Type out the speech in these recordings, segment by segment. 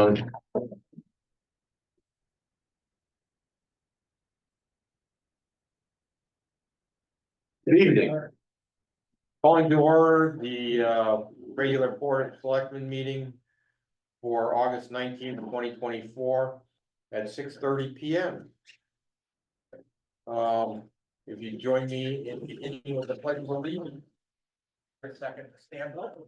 on. Good evening. Calling to order the regular Board of Selectmen meeting for August 19th, 2024 at 6:30 p.m. If you join me in beginning with the pledge of allegiance. For a second, stand up.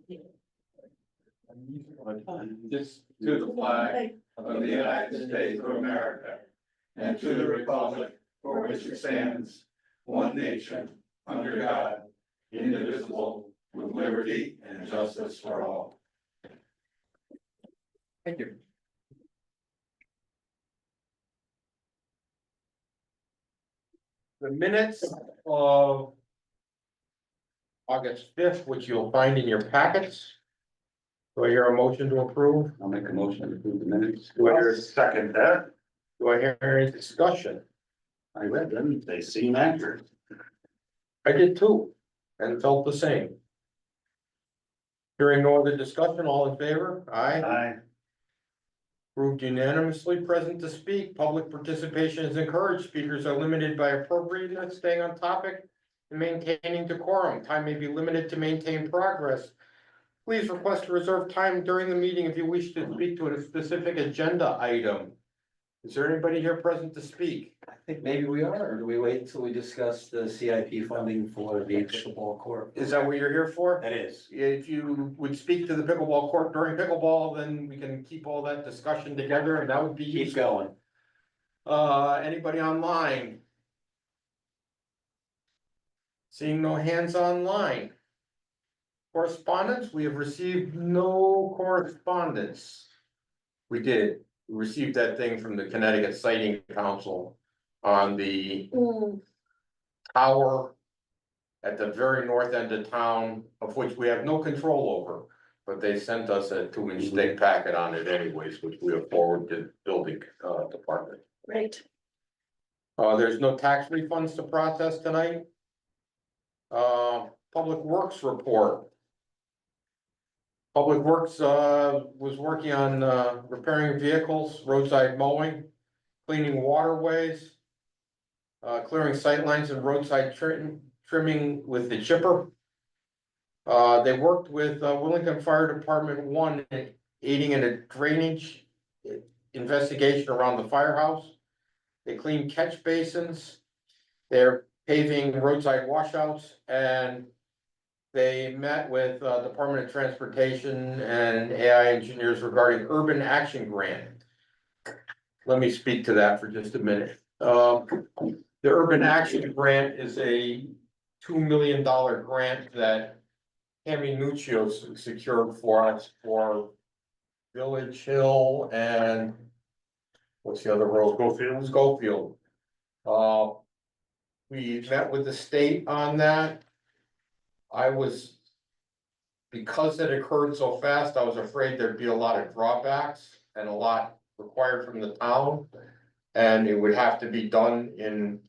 Just to the flag of the United States of America and to the republic for which it stands, one nation, under God, indivisible, with liberty and justice for all. Thank you. The minutes of August 5th, which you'll find in your packets. Do I hear a motion to approve? I'll make a motion to approve the minutes. Do I hear a second that? Do I hear any discussion? I read them, they seem accurate. I did too, and felt the same. Hearing no other discussion, all in favor? Aye. Aye. Approved unanimously. Present to speak. Public participation is encouraged. Speakers are limited by appropriateness, staying on topic, and maintaining decorum. Time may be limited to maintain progress. Please request to reserve time during the meeting if you wish to speak to a specific agenda item. Is there anybody here present to speak? I think maybe we are, or do we wait until we discuss the CIP funding for the pickleball court? Is that what you're here for? That is. If you would speak to the pickleball court during pickleball, then we can keep all that discussion together and that would be Keep useful. going. Anybody online? Seeing no hands online. Correspondence, we have received no correspondence. We received that thing from the Connecticut Sighting Council on the tower at the very north end of town, of which we have no control over, but they sent us a 2-inch thick packet on it anyways, which we have forwarded to the building department. Right. There's no tax refunds to process tonight. Public Works report. Public Works was working on repairing vehicles, roadside mowing, cleaning waterways, clearing sightlines and roadside trimming with the chipper. They worked with Wellington Fire Department 1 aiding in a drainage investigation around the firehouse. They cleaned catch basins. They're paving roadside washouts, and they met with Department of Transportation and AI engineers regarding urban action grant. Let me speak to that for just a minute. The urban action grant is a $2 million grant that Tammy Nuccio secured for us for Village Hill and what's the other road? Schofield. We met with the state on that. Because it occurred so fast, I was afraid there'd be a lot of drawbacks and a lot required from the town. And it would have to be done in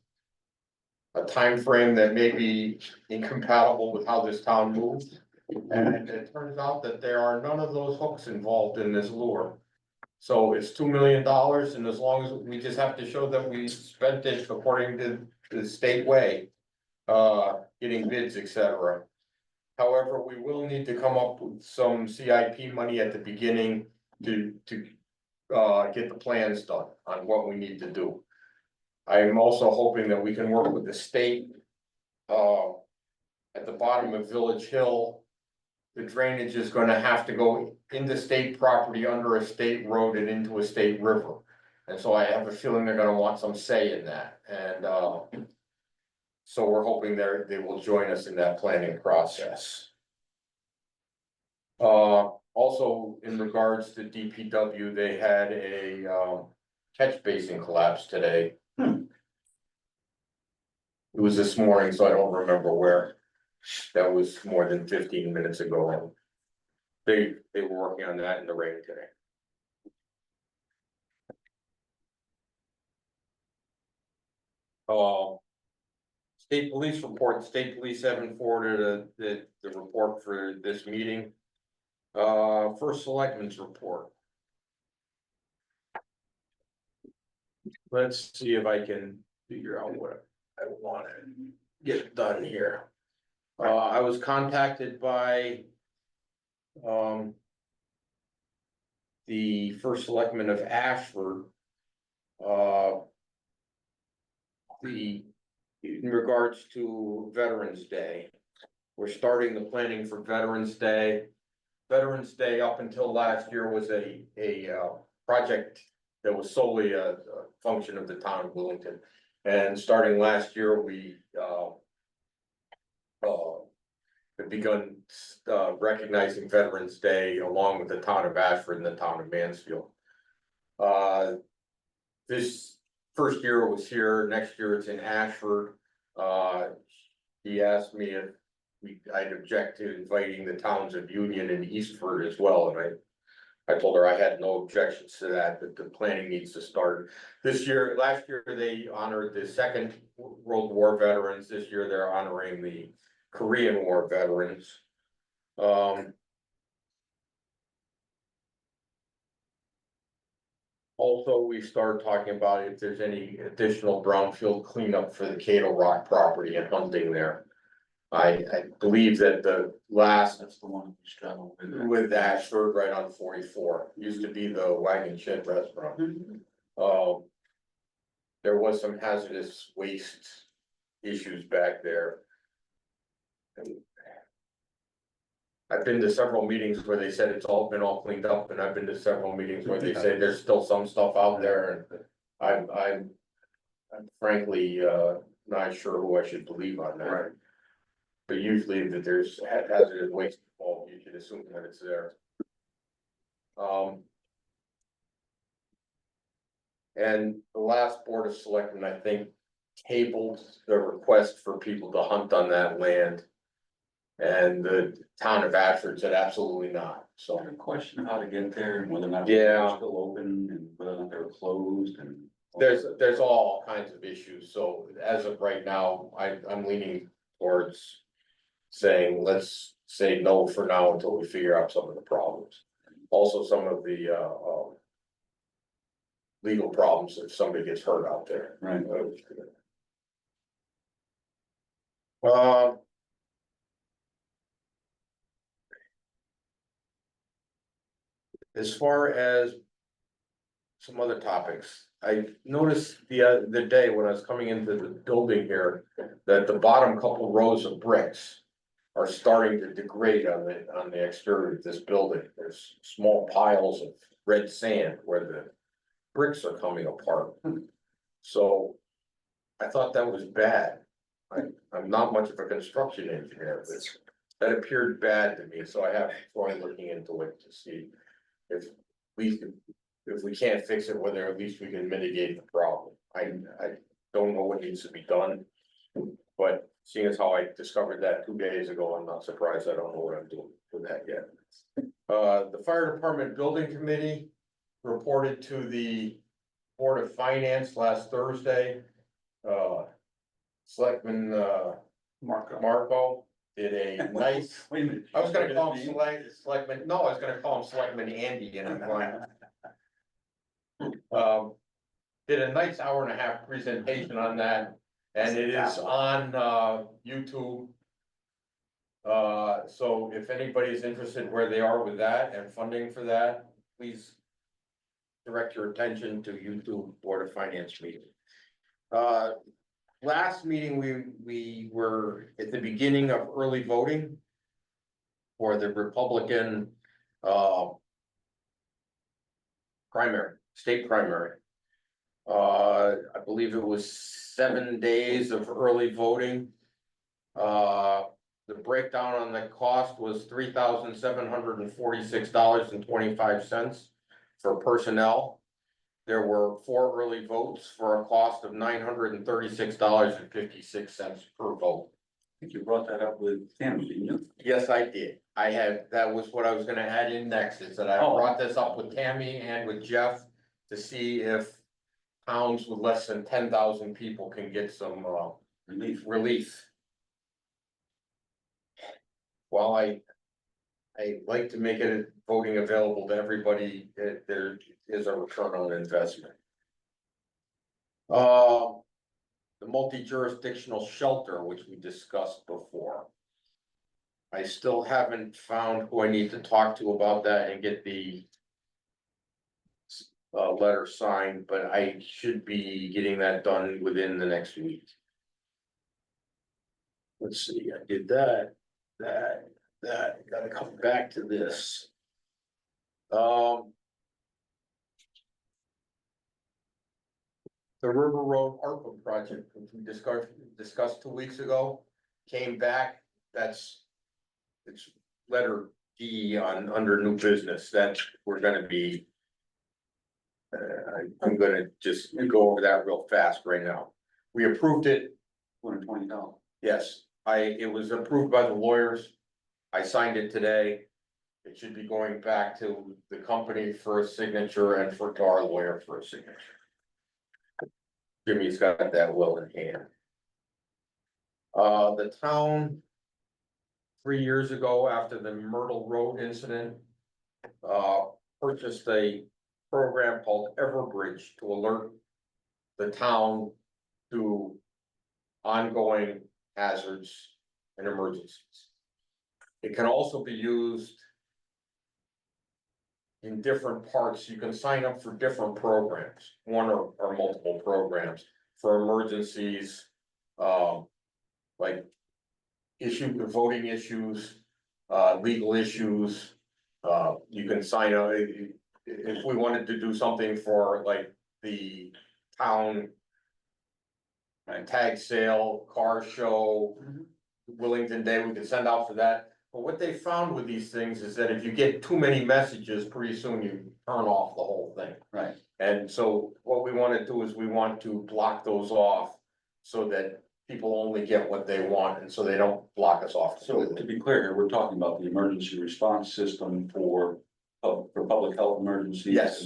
a time frame that may be incompatible with how this town moves. And it turns out that there are none of those hooks involved in this lure. So it's $2 million, and as long as we just have to show that we spent it according to the state way, getting bids, etc. However, we will need to come up with some CIP money at the beginning to get the plans done on what we need to do. I am also hoping that we can work with the state. At the bottom of Village Hill, the drainage is gonna have to go into state property, under a state road and into a state river. And so I have a feeling they're gonna want some say in that, and so we're hoping they will join us in that planning process. Also, in regards to DPW, they had a catch basin collapse today. It was this morning, so I don't remember where. That was more than 15 minutes ago. They were working on that in the rain today. State police report. State police haven't forwarded the report for this meeting. First selectmen's report. let's see if I can figure out what I wanna get done here. I was contacted by the first selectman of Ashford. Uh, in regards to Veterans Day. We're starting the planning for Veterans Day. Veterans Day up until last year was a project that was solely a function of the town of Willington. And starting last year, we have begun recognizing Veterans Day along with the town of Ashford and the town of Mansfield. This first year it was here, next year it's in Ashford. He asked me if I'd object to inviting the towns of Union and Eastford as well, and I told her I had no objections to that, but the planning needs to start. Last year, they honored the Second World War veterans. This year, they're honoring the Korean War veterans. Also, we started talking about if there's any additional brownfield cleanup for the Cato Rock property and hunting there. I believe that the last That's the one we struggle with. with Ashford right on 44, used to be the Wagon Shed Restaurant. There was some hazardous waste issues back there. And I've been to several meetings where they said it's all been cleaned up, and I've been to several meetings where they say there's still some stuff out there, and I'm frankly, not sure who I should believe on that. Right. But usually that there's hazardous waste involved, you should assume that it's there. And the last Board of Selectmen, I think, tabled the request for people to hunt on that land. And the town of Ashford said absolutely not, so. A question of how to get there and whether or not Yeah. they're still open and whether or not they're closed and. There's all kinds of issues, so as of right now, I'm leaning towards saying, let's say no for now until we figure out some of the problems. Also, some of the, legal problems if somebody gets hurt out there. Right. Uh, as far as some other topics, I noticed the day when I was coming into the building here, that the bottom couple rows of bricks are starting to degrade on the exterior of this building. There's small piles of red sand where the bricks are coming apart. So I thought that was bad. I'm not much of a construction engineer, but that appeared bad to me, so I have tried looking into it to see if we can't fix it, whether at least we can mitigate the problem. I don't know what needs to be done. But seeing as how I discovered that 2 days ago, I'm not surprised. I don't know what I'm doing with that yet. The fire department building committee reported to the Board of Finance last Thursday. Selectman Marco did a nice, Wait a minute. I was gonna call him Selectman, no, I was gonna call him Selectman Andy, and I'm going. Did a nice 1.5-hour presentation on that, and it is on YouTube. So if anybody's interested where they are with that and funding for that, please direct your attention to YouTube Board of Finance meeting. Last meeting, we were at the beginning of early voting for the Republican state primary. I believe it was 7 days of early voting. The breakdown on the cost was $3,746.25 for personnel. There were 4 early votes for a cost of $936.56 per vote. I think you brought that up with Tammy, didn't you? Yes, I did. That was what I was gonna add in next, is that I brought this up with Tammy and with Jeff to see if towns with less than 10,000 people can get some relief. While I like to make it voting available to everybody, there is a return on investment. The multi-jurisdictional shelter, which we discussed before. I still haven't found who I need to talk to about that and get the letter signed, but I should be getting that done within the next week. Let's see, I did that, gotta come back to this. The River Road ARPA project, which we discussed 2 weeks ago, came back, it's letter D on, under new business, that we're gonna be. I'm gonna just go over that real fast right now. We approved it, $220. yes, it was approved by the lawyers. I signed it today. It should be going back to the company for a signature and to our lawyer for a signature. Jimmy's got that will in hand. The town, 3 years ago, after the Myrtle Road incident, purchased a program called Everbridge to alert the town to ongoing hazards and emergencies. It can also be used in different parts. You can sign up for different programs, one or multiple programs for emergencies, like voting issues, legal issues. You can sign up, if we wanted to do something for like the town tag sale, car show, Willington Day, we could send out for that. But what they found with these things is that if you get too many messages, pretty soon you turn off the whole thing. Right. And so what we want to do is we want to block those off so that people only get what they want, and so they don't block us off. So to be clear here, we're talking about the emergency response system for public health emergencies. Yes.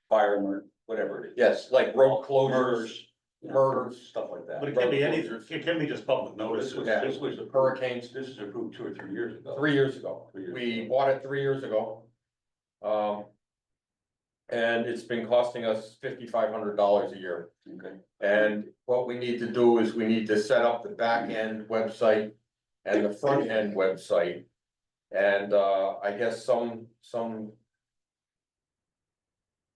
Fire, whatever it is. Yes, like road closures, Murders, murders, stuff like that. But it can be anything, it can be just public notice. This was hurricanes. This is approved 2 or 3 years ago. 3 years ago. 3 years We ago. bought it 3 years ago. And it's been costing us $5,500 a year. Okay. And what we need to do is we need to set up the back end website and the front end website. And I guess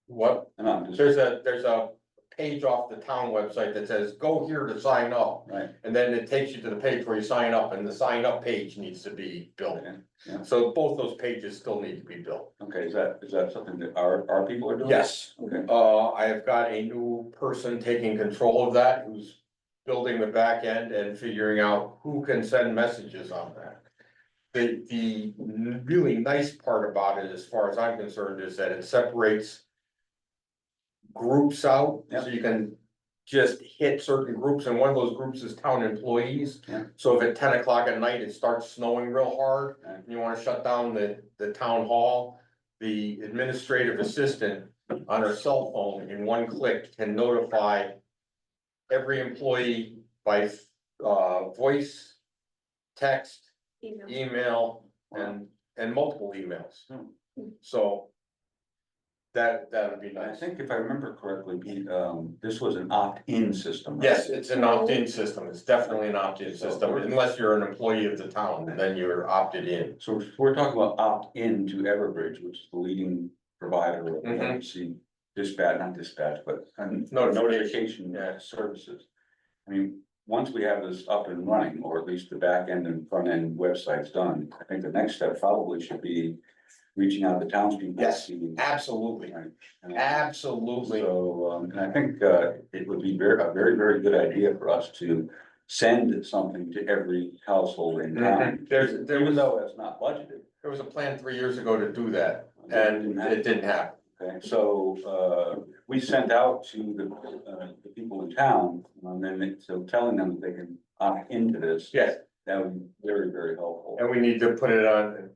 what, And I'm just, there's a page off the town website that says, go here to sign up. right, And then it takes you to the page where you sign up, and the sign up page needs to be built. okay, yeah. So both those pages still need to be built. Okay, is that something that our people are doing? Yes. Okay, I have got a new person taking control of that, who's building the back end and figuring out who can send messages on that. The really nice part about it, as far as I'm concerned, is that it separates groups out, so you can just hit certain groups, and one of those groups is town employees. Yeah. So if at 10 o'clock at night it starts snowing real hard, Right. and you wanna shut down the town hall, the administrative assistant on her cell phone in one click can notify every employee by voice, text, email, and multiple emails. Hmm. So that would be I nice. think if I remember correctly, Pete, this was an opt-in system. Right? Yes, it's an opt-in system. It's definitely an opt-in system, unless you're an employee of the town, then you're opted in. So we're talking about opt-in to Everbridge, which is the leading provider of Mhm. emergency dispatch, not dispatch, but Notification, notification services. I mean, once we have this up and running, or at least the back end and front end websites done, I think the next step probably should be reaching out to townspeople. Yes, seeing- absolutely, Right. absolutely. So, and I think, it would be a very, very good idea for us to send something to every household in town. There Even was, though it's not budgeted. there was a plan 3 years ago to do that, and it didn't happen. Okay, so, we sent out to the people in town, and then, so telling them that they can opt into this. Yes, That would be very, very helpful. and we need to put it on,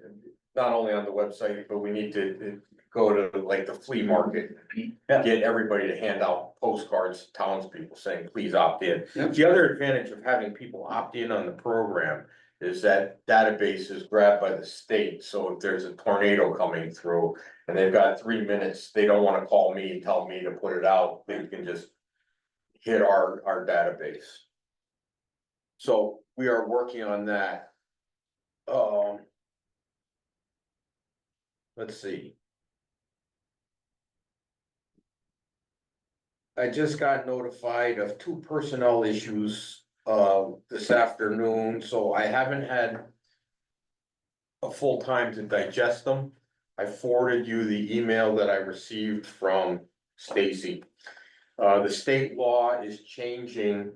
not only on the website, but we need to go to like the flea market. Yeah. Get everybody to hand out postcards to townspeople saying, please opt in. Yeah. The other advantage of having people opt in on the program is that database is grabbed by the state, so if there's a tornado coming through and they've got 3 minutes, they don't wanna call me and tell me to put it out, they can just hit our database. So we are working on that. Let's see. I just got notified of 2 personnel issues this afternoon, so I haven't had a full time to digest them. I forwarded you the email that I received from Stacy. The state law is changing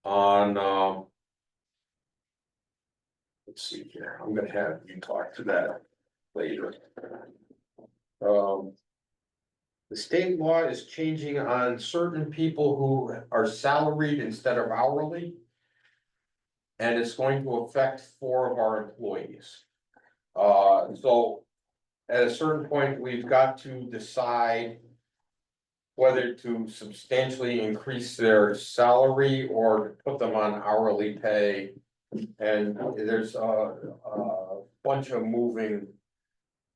on let's see here, I'm gonna have you talk to that later. The state law is changing on certain people who are salaried instead of hourly. And it's going to affect 4 of our employees. So at a certain point, we've got to decide whether to substantially increase their salary or to put them on hourly pay. And there's a bunch of moving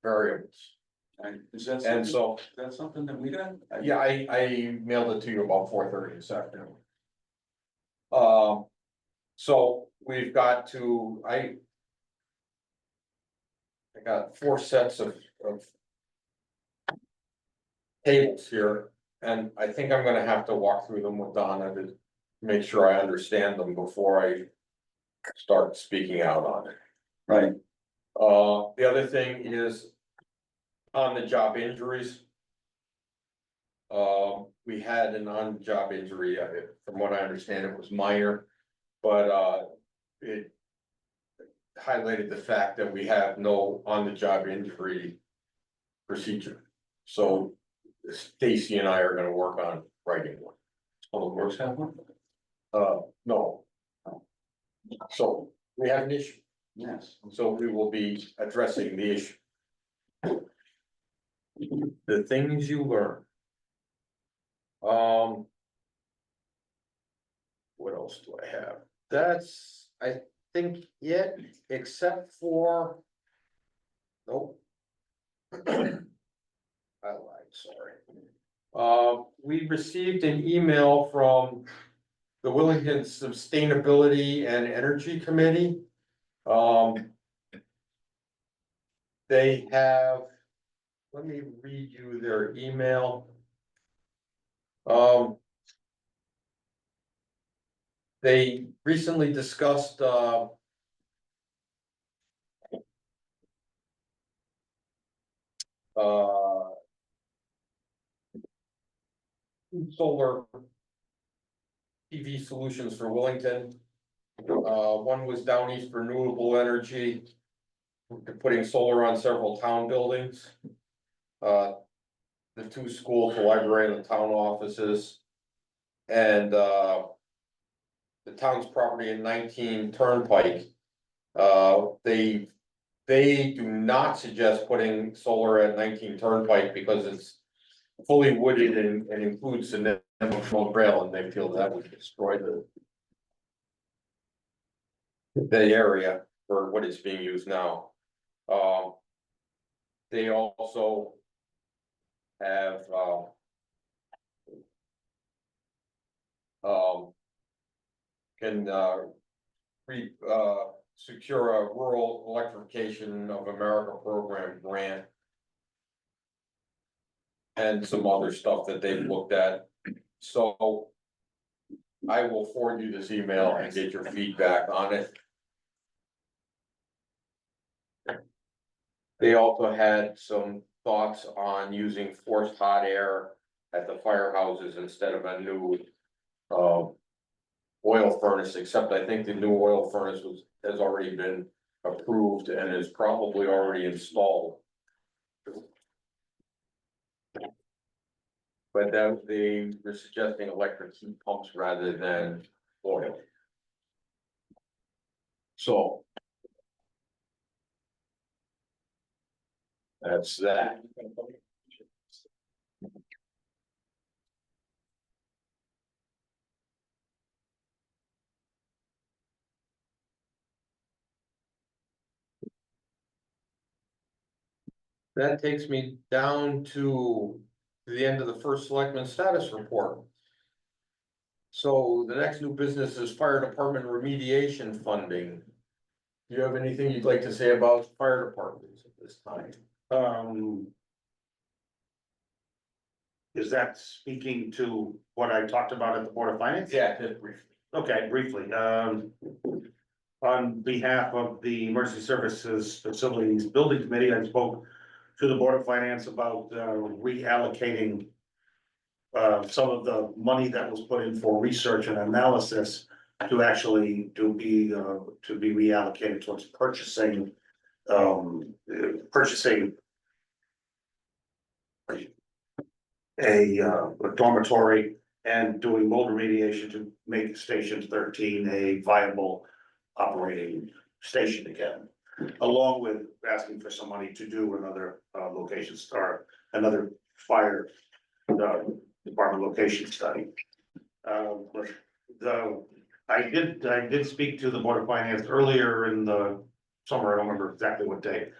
variables. And is that And something, so, that's something that we got? yeah, I mailed it to you about 4:30 this afternoon. So we've got to, I got 4 sets of tables here, and I think I'm gonna have to walk through them with Donna to make sure I understand them before I start speaking out on it. Right, The other thing is on the job injuries. We had an on-job injury, from what I understand, it was minor, but, it highlighted the fact that we have no on-the-job injury procedure. So Stacy and I are gonna work on writing one. all the works have one? No. So we have an issue, Yes. so we will be addressing the issue. The things you learn. What else do I have? That's, I think it, except for. Nope. I lied, sorry. We received an email from the Wellington Sustainability and Energy Committee. They have, let me read you their email. They recently discussed, solar PV solutions for Wellington. One was Down East Renewable Energy, putting solar on several town buildings. The 2 schools, the library and the town offices. And, the town's property in 19 Turnpike. They do not suggest putting solar at 19 Turnpike because it's fully wooded and includes the national trail, and they feel that would destroy the area for what is being used now. They also have, can, secure a rural electrification of America program grant. And some other stuff that they've looked at, so. I will forward you this email and get your feedback on it. They also had some thoughts on using forced hot air at the firehouses instead of a new. Oil furnace, except I think the new oil furnace has already been approved and is probably already installed. But that they were suggesting electric heat pumps rather than oil. So. That's that. That takes me down to to the end of the first selectman status report. So the next new business is fire department remediation funding. Do you have anything you'd like to say about fire departments at this time? Is that speaking to what I talked about at the Board of Finance? Yeah, just briefly. Okay, briefly, on behalf of the Emergency Services Facilities Building Committee, I spoke to the Board of Finance about reallocating some of the money that was put in for research and analysis to actually to be reallocated towards purchasing a dormitory and doing mold remediation to make Station 13 a viable operating station again. Along with asking for some money to do another location or another fire department location study. I did speak to the Board of Finance earlier in the summer, I don't remember exactly what day,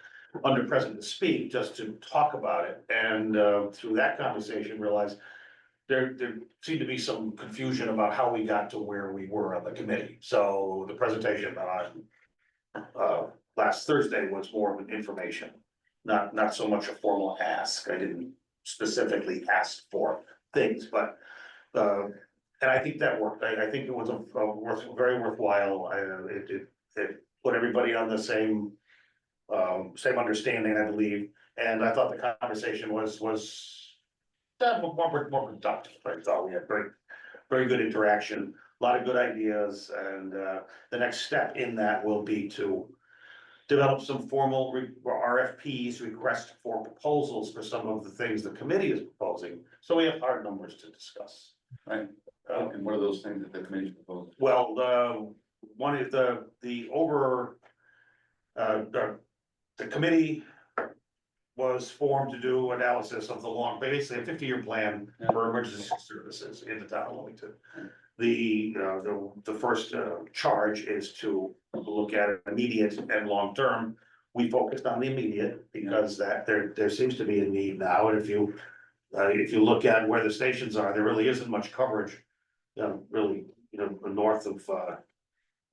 under present to speak, just to talk about it, and through that conversation, realized there seemed to be some confusion about how we got to where we were on the committee. So the presentation on last Thursday was more of an information, not so much a formal ask. I didn't specifically ask for things, but and I think that worked. I think it was very worthwhile. It put everybody on the same understanding, I believe, and I thought the conversation was more productive. I thought we had very good interaction, a lot of good ideas, and the next step in that will be to develop some formal RFPs, request for proposals for some of the things the committee is proposing, so we have hard numbers to discuss. Right, and what are those things that the committee's proposing? Well, one is the committee was formed to do analysis of basically a 50-year plan for emergency services in the town of Wilmington. The first charge is to look at immediate and long-term. We focused on the immediate because that there seems to be a need now, and if you look at where the stations are, there really isn't much coverage. Really, north of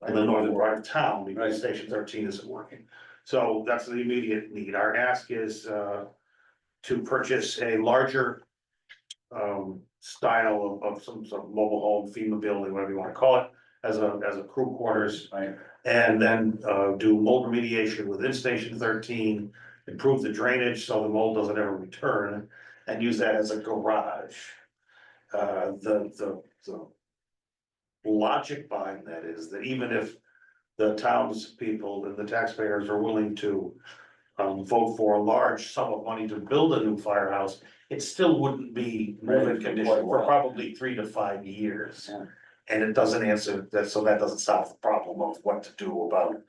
in the northern part of town, because Station 13 isn't working. So that's the immediate need. Our ask is to purchase a larger style of some sort of mobile home, FEMA building, whatever you wanna call it, as a crew quarters. Right. And then do mold remediation within Station 13, improve the drainage so the mold doesn't ever return, and use that as a garage. The logic behind that is that even if the townspeople and the taxpayers are willing to vote for a large sum of money to build a new firehouse, it still wouldn't be move-in condition for probably 3 to 5 years. Yeah. And it doesn't answer that, so that doesn't solve the problem of what to do about it.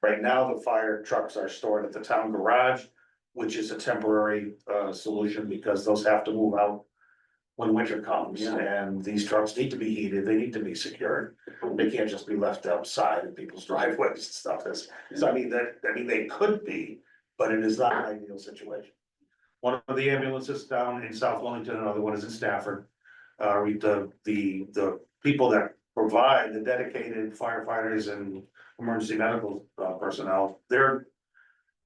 Right now, the fire trucks are stored at the town garage, which is a temporary solution because those have to move out when winter comes, Yeah. and these trucks need to be heated, they need to be secured. They can't just be left outside in people's driveways and stuff. So I mean, they could be, but it is not an ideal situation. One of the ambulances down in South Wilmington, another one is in Stafford. The people that provide the dedicated firefighters and emergency medical personnel,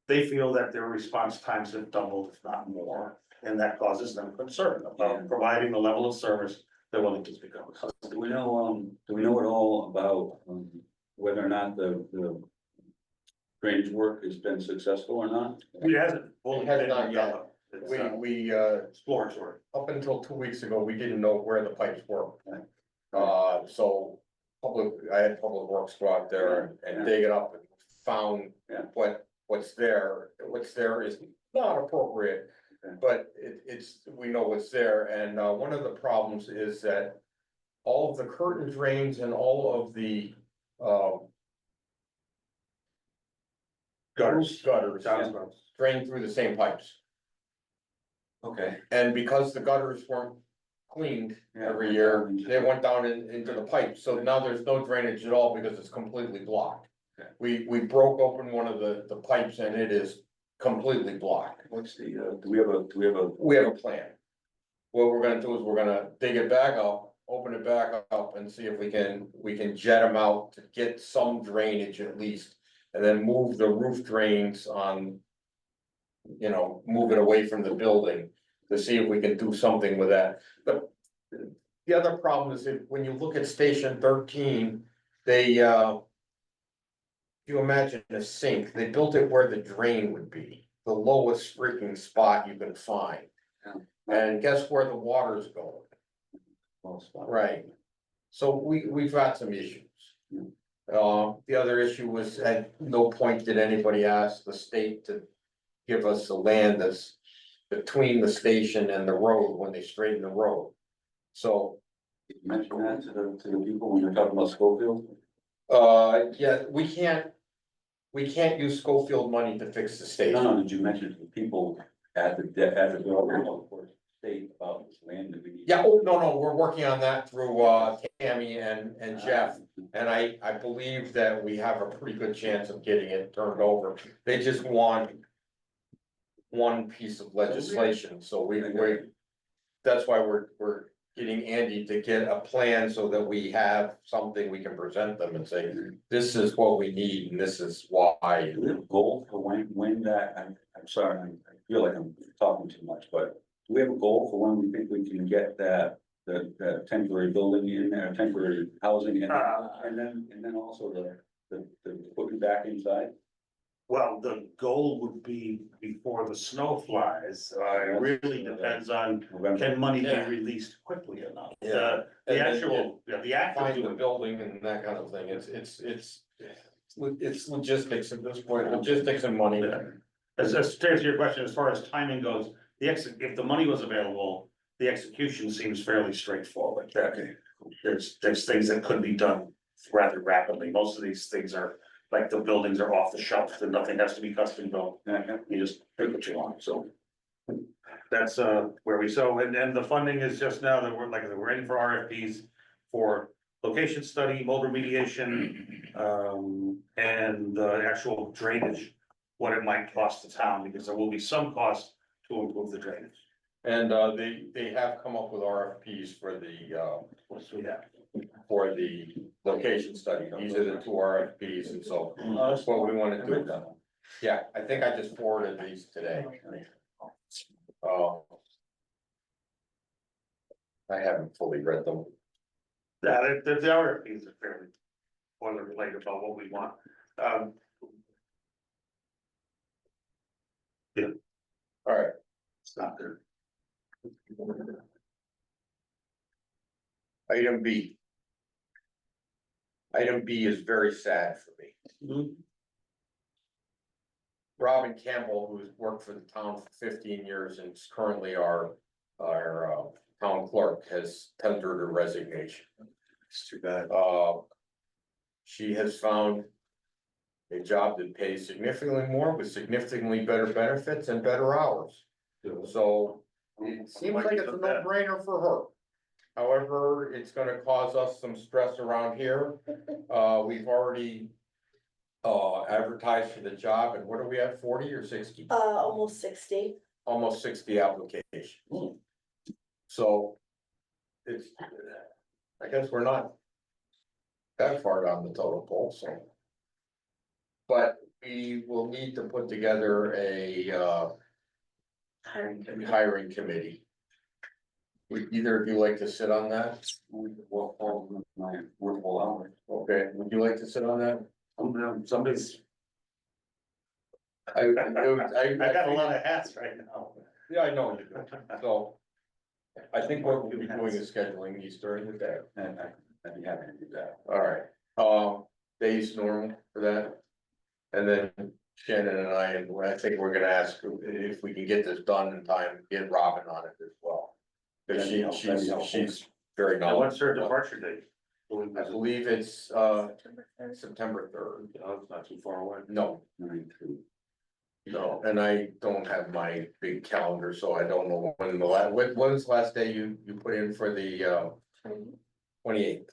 they feel that their response times have doubled, if not more. And that causes them concern about providing the level of service that Wilmington's become. Do we know at all about whether or not the drainage work has been successful or not? It hasn't. It has not yet. It's We exploratory. up until 2 weeks ago, we didn't know where the pipes were. So I had Public Works go out there and dig it up and found Yeah. what's there. What's there is not appropriate, but we know what's there. And one of the problems is that all of the curtain drains and all of the Gutters. gutters drain through the same pipes. Okay. And because the gutters weren't cleaned every year, they went down into the pipes, so now there's no drainage at all because it's completely blocked. Okay. We broke open one of the pipes and it is completely blocked. What's the, do we have a We have a plan. what we're gonna do is we're gonna dig it back up, open it back up and see if we can jet them out to get some drainage at least. And then move the roof drains on. You know, move it away from the building to see if we can do something with that. But the other problem is that when you look at Station 13, they you imagine a sink, they built it where the drain would be, the lowest freaking spot you can find. And guess where the water's going? Well, spot. Right. So we've got some issues. The other issue was, at no point did anybody ask the state to give us the land that's between the station and the road when they straighten the road. So, Did you mention that to the people when you're talking about Schofield? yeah, we can't use Schofield money to fix the No, station. no, did you mention to the people at the building, of course, state about this land that we need? Yeah, oh, no, we're working on that through, Tammy and Jeff. And I believe that we have a pretty good chance of getting it turned over. They just want one piece of legislation, so we, that's why we're getting Andy to get a plan so that we have something we can present them and say, this is what we need and this is why. Do we have a goal for when that, I'm sorry, I feel like I'm talking too much, but do we have a goal for when we think we can get that, the temporary building in there, temporary housing in, and then also the putting back inside? Well, the goal would be before the snow flies, it really depends on, November. can money be Yeah. released quickly enough? Yeah. The And then actual, the actual Find the doing, building and that kind of thing, it's logistics at this point, logistics and money. as to answer your question, as far as timing goes, if the money was available, the execution seems fairly straightforward. There's things that could be done rather rapidly, most of these things are, like the buildings are off the shelf, and nothing has to be custom built. You just pick what you want, so. That's where we, so, and the funding is just now that we're in for RFPs for location study, mold remediation. And the actual drainage, what it might cost the town, because there will be some cost to improve the drainage. And they have come up with RFPs for the location study. These are the two RFPs, and so that's what we wanna do. Yeah, I think I just forwarded these today. I haven't fully read them. Yeah, the RFPs are fairly boilerplate about what we want. All right, It's not there. item B. Item B is very sad for me. Robin Campbell, who's worked for the town for 15 years and is currently our town clerk, has tendered her resignation. It's too bad. She has found a job that pays significantly more with significantly better benefits and better hours. So it seems like it's a no-brainer for her. However, it's gonna cause us some stress around here. We've already advertised for the job, and what are we at, 40 or 60? Almost 60. Almost 60 applications. So it's, I guess we're not that far down the total poll, so. But we will need to put together a hiring committee. Would either of you like to sit on that? Well, all my workable hours. Okay, would you like to sit on that? Somebody's, I I got a lot of hats right now. Yeah, I know you do, so. I think what we'll be doing is scheduling these during the day. And I'd be happy to do that. All right, days normal for that. And then Shannon and I think we're gonna ask if we can get this done in time, get Robin on it as well. Cause she's very Now, what's her knowledgeable. departure date? I believe it's September 3rd. No, it's not too far away. No, 92. no, and I don't have my big calendar, so I don't know when when's the last day you put in for the 28th?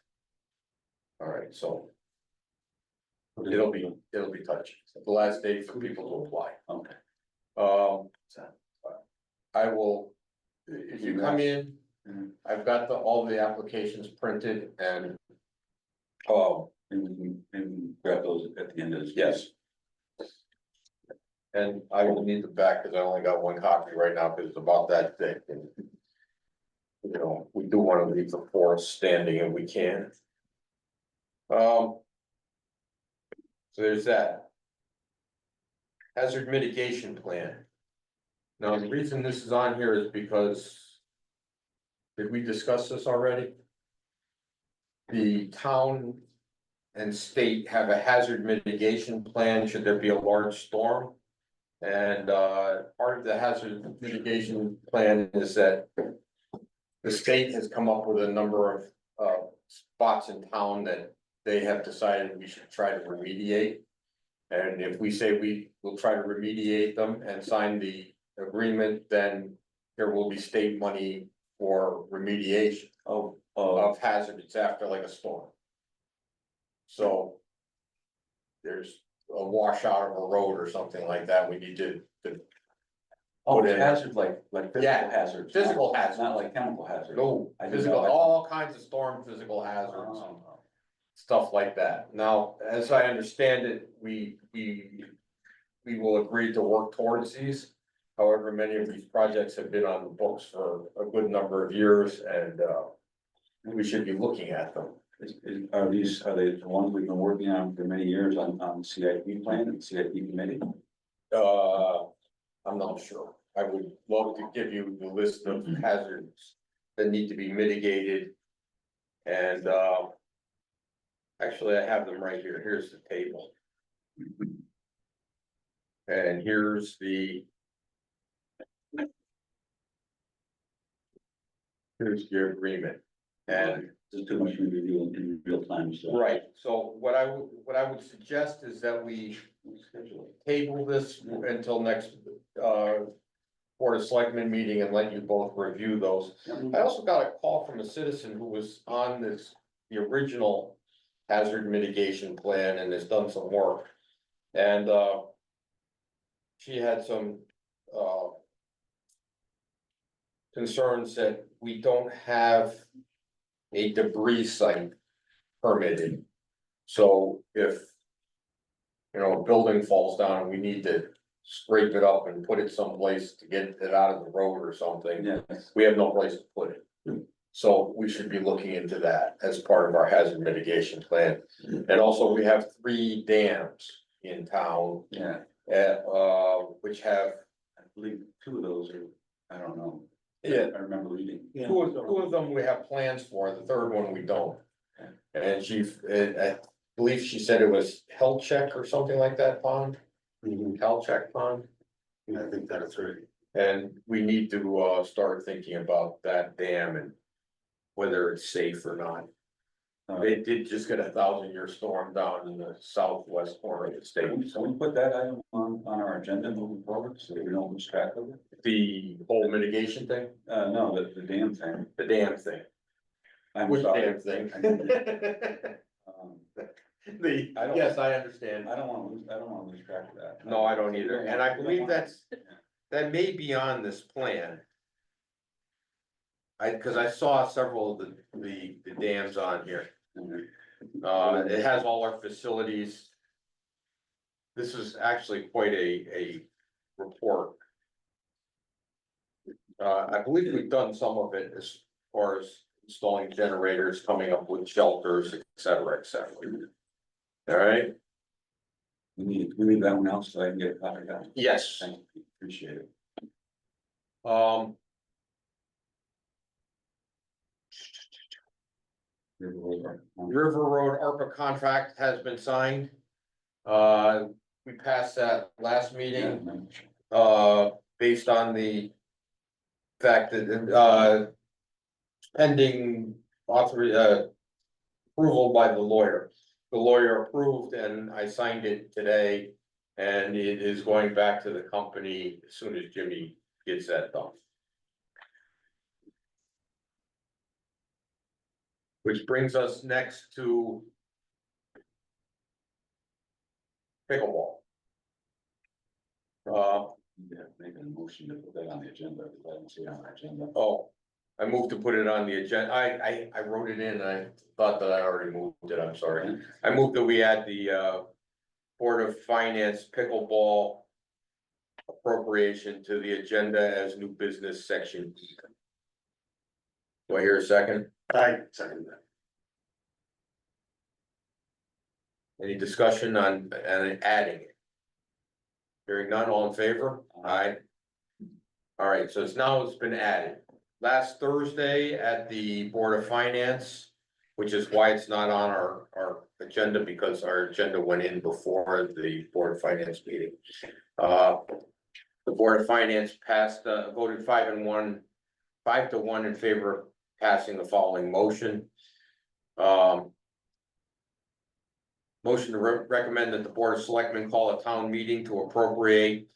All right, so it'll be touchy. The last day for people to apply. Okay. I will if you come in, I've got all the applications printed and, And grab those at the end of this. yes. And I will need the back, cause I only got one copy right now, cause it's about that thick and. You know, we do wanna leave the forest standing and we can. So there's that. Hazard mitigation plan. Now, the reason this is on here is because. Did we discuss this already? The town and state have a hazard mitigation plan should there be a large storm. And part of the hazard mitigation plan is that. The state has come up with a number of spots in town that they have decided we should try to remediate. And if we say we will try to remediate them and sign the agreement, then there will be state money for remediation of hazards after like a storm. So. There's a washout of a road or something like that, we need to. Oh, Put in- hazard, like Yeah, physical hazards. physical not- hazards. Not like chemical hazards. No, I didn't physical, know that. all kinds of storm physical hazards, Oh. stuff like that. Now, as I understand it, we will agree to work towards these. However, many of these projects have been on the books for a good number of years and we should be looking at them. Are they the ones we've been working on for many years on CIP plan and CIP committee? I'm not sure. I would love to give you the list of hazards that need to be mitigated. And actually, I have them right here. Here's the table. And here's the. Here's your agreement. And There's too much review in real time, so. right, so what I would suggest is that we table this until next Board of Selectmen meeting and let you both review those. I also got a call from a citizen who was on the original hazard mitigation plan and has done some work. And she had some concerns that we don't have a debris site permitted. So if, you know, a building falls down and we need to scrape it up and put it someplace to get it out of the road or something, Yes. we have no place to put it. So we should be looking into that as part of our hazard mitigation plan. And also we have 3 dams in town, Yeah, which have, I believe 2 of those are, I don't know. yeah, I remember reading. 2 of them we have plans for, the 3rd one we don't. And I believe she said it was Hellcheck or something like that pond, Hellcheck pond. I think that's right. And we need to start thinking about that dam and whether it's safe or not. They did just get a 1,000-year storm down in the southwest corner of the state. So we put that item on our agenda moving forward, so we don't lose track of it. The whole mitigation thing, No, the damn thing. the dam thing. I'm Which sorry. damn thing? Yes, I understand. I don't wanna lose track of that. No, I don't either, and I believe that may be on this plan. Cause I saw several of the dams on here. It has all our facilities. This is actually quite a report. I believe we've done some of it as far as installing generators, coming up with shelters, et cetera, et cetera. All right, We need that one out so I can get a copy of that. yes, Thank you, appreciate it. um, River Road ARPA contract has been signed. We passed that last meeting, based on the fact that, pending approval by the lawyer. The lawyer approved and I signed it today, and it is going back to the company as soon as Jimmy gets that done. Which brings us next to pickleball. Yeah, make a motion to put that on the agenda, because I don't see it on our agenda. Oh, I moved to put it on the agenda. I wrote it in, I thought that I already moved it, I'm sorry. I moved that we add the Board of Finance pickleball appropriation to the agenda as new business section. Do I hear a second? I second that. Any discussion on adding it? Hearing none, all in favor? Aye. All right, so it's been added. Last Thursday at the Board of Finance, which is why it's not on our agenda, because our agenda went in before the Board of Finance meeting. The Board of Finance passed, voted 5-1 in favor of passing the following motion. Motion to recommend that the Board of Selectmen call a town meeting to appropriate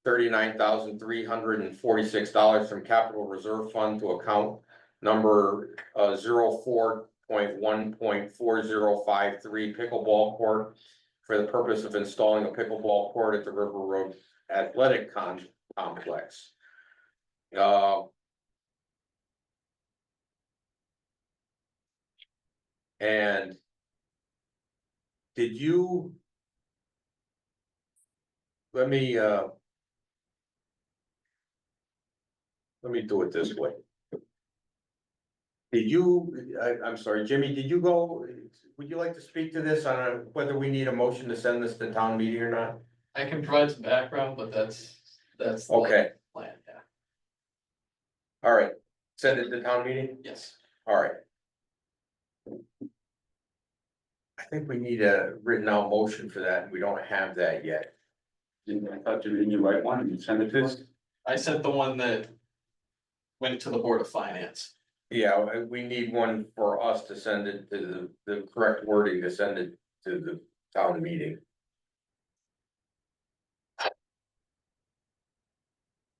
$39,346 from Capital Reserve Fund to account number 04.1.4053 pickleball court for the purpose of installing a pickleball court at the River Road Athletic Complex. And did you? Let me do it this way. Did you, I'm sorry, Jimmy, did you go, would you like to speak to this on whether we need a motion to send this to town meeting or not? I can provide some background, but that's. The Okay, plan, yeah, all right, send it to town meeting, yes. all right. I think we need a written out motion for that, and we don't have that yet. I thought you didn't write one and you send it to us? I sent the one that went to the Board of Finance. Yeah, we need one for us to send it to the correct wording to send it to the town meeting.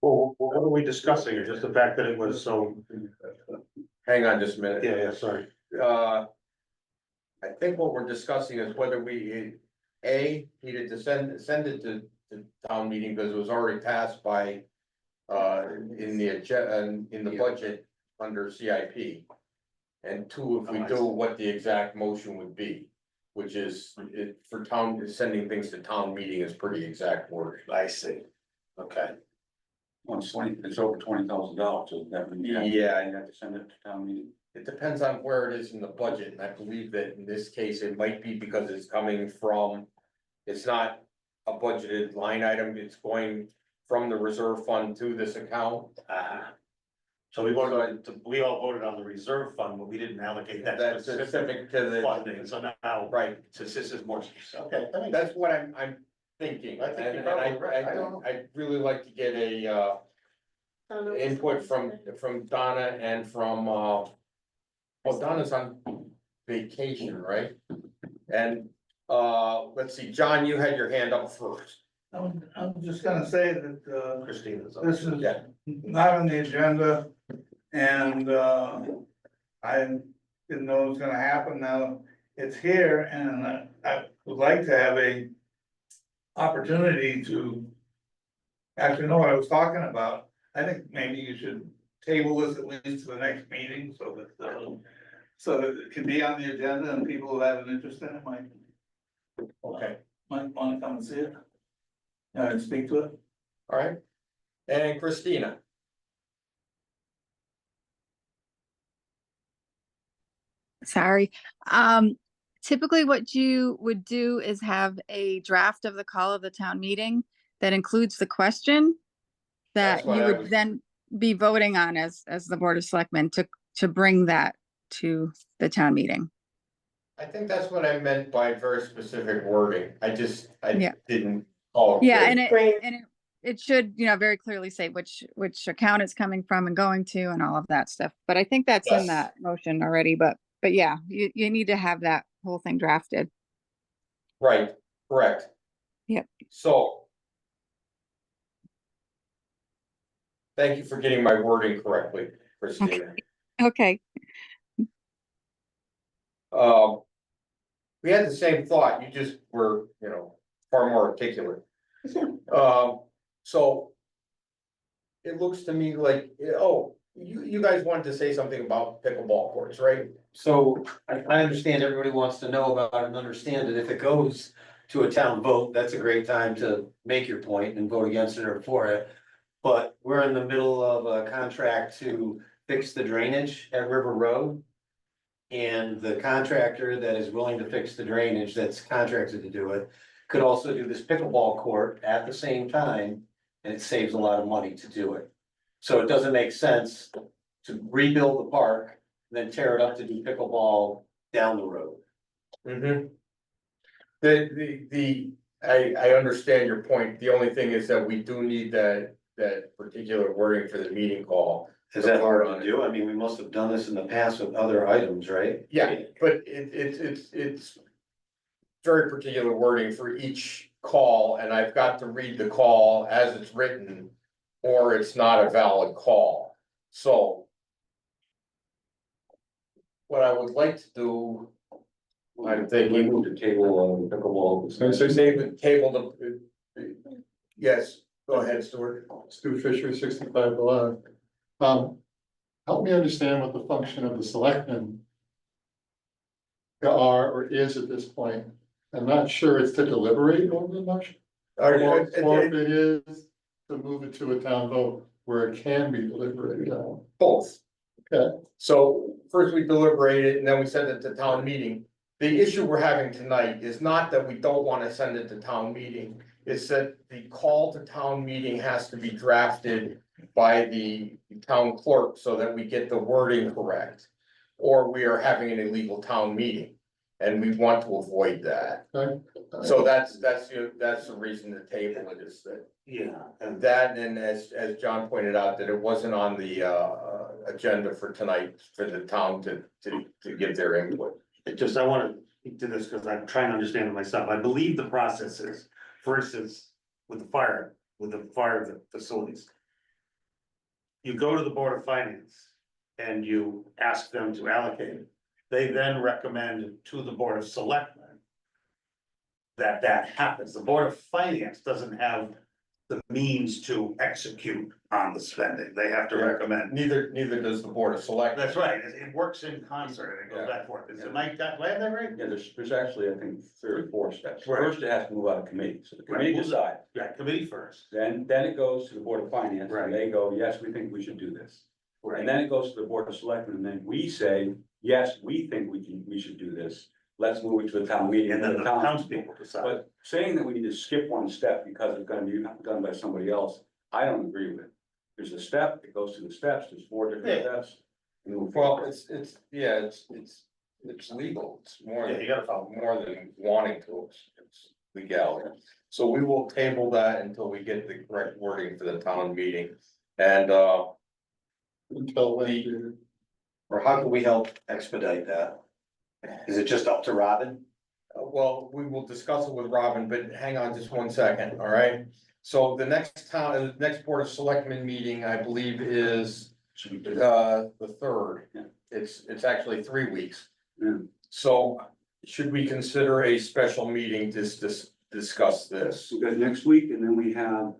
Well, what are we discussing, or just the fact that it was so, Hang on just a minute. yeah, sorry. I think what we're discussing is whether we, needed to send it to town meeting, because it was already passed by. In the budget under CIP. And two, if we do what the exact motion would be, which is, for sending things to town meeting is pretty exact word. I see. Okay. Well, it's over $20,000, so that means you Yeah, have to send it to town meeting. it depends on where it is in the budget, and I believe that in this case, it might be because it's coming from. It's not a budgeted line item, it's going from the reserve fund to this account. So we we all voted on the reserve fund, but we didn't allocate that That's specific specific to the, funding, so now, right, since this is more, okay. that's what I'm thinking, I think you're and probably right. I don't know. I'd really like to get a, input from Donna and from, well, Donna's on vacation, right? And, let's see, John, you had your hand up first. I'm just gonna say that, Christina's. this is Yeah. not on the agenda, and, I didn't know it was gonna happen. Now it's here, and I would like to have a opportunity to actually know what I was talking about. I think maybe you should table this at least to the next meeting, so that it can be on the agenda, and people who have an interest in it might wanna come and see it. And speak to it. All right, and Christina. Sorry. Typically what you would do is have a draft of the call of the town meeting that includes the question That's that what you I would was- then be voting on as the Board of Selectmen to bring that to the town meeting. I think that's what I meant by very specific wording, I Yeah. didn't. Oh. Yeah, and it should, very clearly say which account it's coming from and going to and all of that stuff. But I think that's in Yes. that motion already, but yeah, you need to have that whole thing drafted. Right, correct. Yep. So. Thank you for getting my wording correctly, Christina. Okay. We had the same thought, you just were, far more articulate. So it looks to me like, oh, you guys wanted to say something about pickleball courts, right? So I understand everybody wants to know about it and understand it. If it goes to a town vote, that's a great time to make your point and vote against it or for it. But we're in the middle of a contract to fix the drainage at River Road. And the contractor that is willing to fix the drainage, that's contracted to do it, could also do this pickleball court at the same time. And it saves a lot of money to do it. So it doesn't make sense to rebuild the park, then tear it up to do pickleball down the road. Mm-hmm. I understand your point. The only thing is that we do need that particular wording for the meeting call. Is that hard to do? I mean, we must have done this in the past with other items, right? Yeah, but it's very particular wording for each call, and I've got to read the call as it's written, or it's not a valid call. So what I would like to do, I'm We thinking, moved the table, pickleball. so table the, yes, go ahead, Stuart. Stu Fisher, 65 below. Help me understand what the function of the selectmen are or is at this point. I'm not sure it's to deliberate over the motion, or if it is to move it to a town vote where it can be deliberated on. Both. Okay. So first we deliberate it and then we send it to town meeting. The issue we're having tonight is not that we don't want to send it to town meeting. It's that the call to town meeting has to be drafted by the town clerk so that we get the wording correct. Or we are having an illegal town meeting, and we want to avoid that. Okay. So that's the reason to table it is that. Yeah, And that, and as John pointed out, that it wasn't on the agenda for tonight for the town to give their input. it just, I wanna speak to this because I'm trying to understand it myself. I believe the process is, for instance, with the fire facilities. You go to the Board of Finance and you ask them to allocate it. They then recommend to the Board of Selectmen that happens. The Board of Finance doesn't have the means to execute on the spending. They have to Yeah. recommend. Neither does the Board of Selectmen. That's right. It works in concert and it goes back and forth. Is it Mike, got that right? Yeah, there's actually, I think, 3 or 4 steps. Right. First, it has to move out of committee, so the committee Right. decides. Yeah, committee first. Then it goes to the Board of Finance, Right. and they go, yes, we think we should do this. And Right. then it goes to the Board of Selectmen, and then we say, yes, we think we should do this. Let's move it to a town meeting. And then the town- townspeople decide. But saying that we need to skip one step because it's gonna be done by somebody else, I don't agree with. There's a step, it goes to the steps, there's 4 different Yeah. steps. and we'll Well, figure it out. it's legal. It's more, Yeah, you gotta follow. more than wanting to, it's legality. So we will table that until we get the correct wording for the town meeting. And, Until when? Or how can we help expedite that? Is it just up to Robin? well, we will discuss it with Robin, but hang on just 1 second, all right? So the next Board of Selectmen meeting, I believe, is the 3rd. Yeah. It's actually 3 weeks. Yeah. So should we consider a special meeting to discuss this? We got next week, and then we have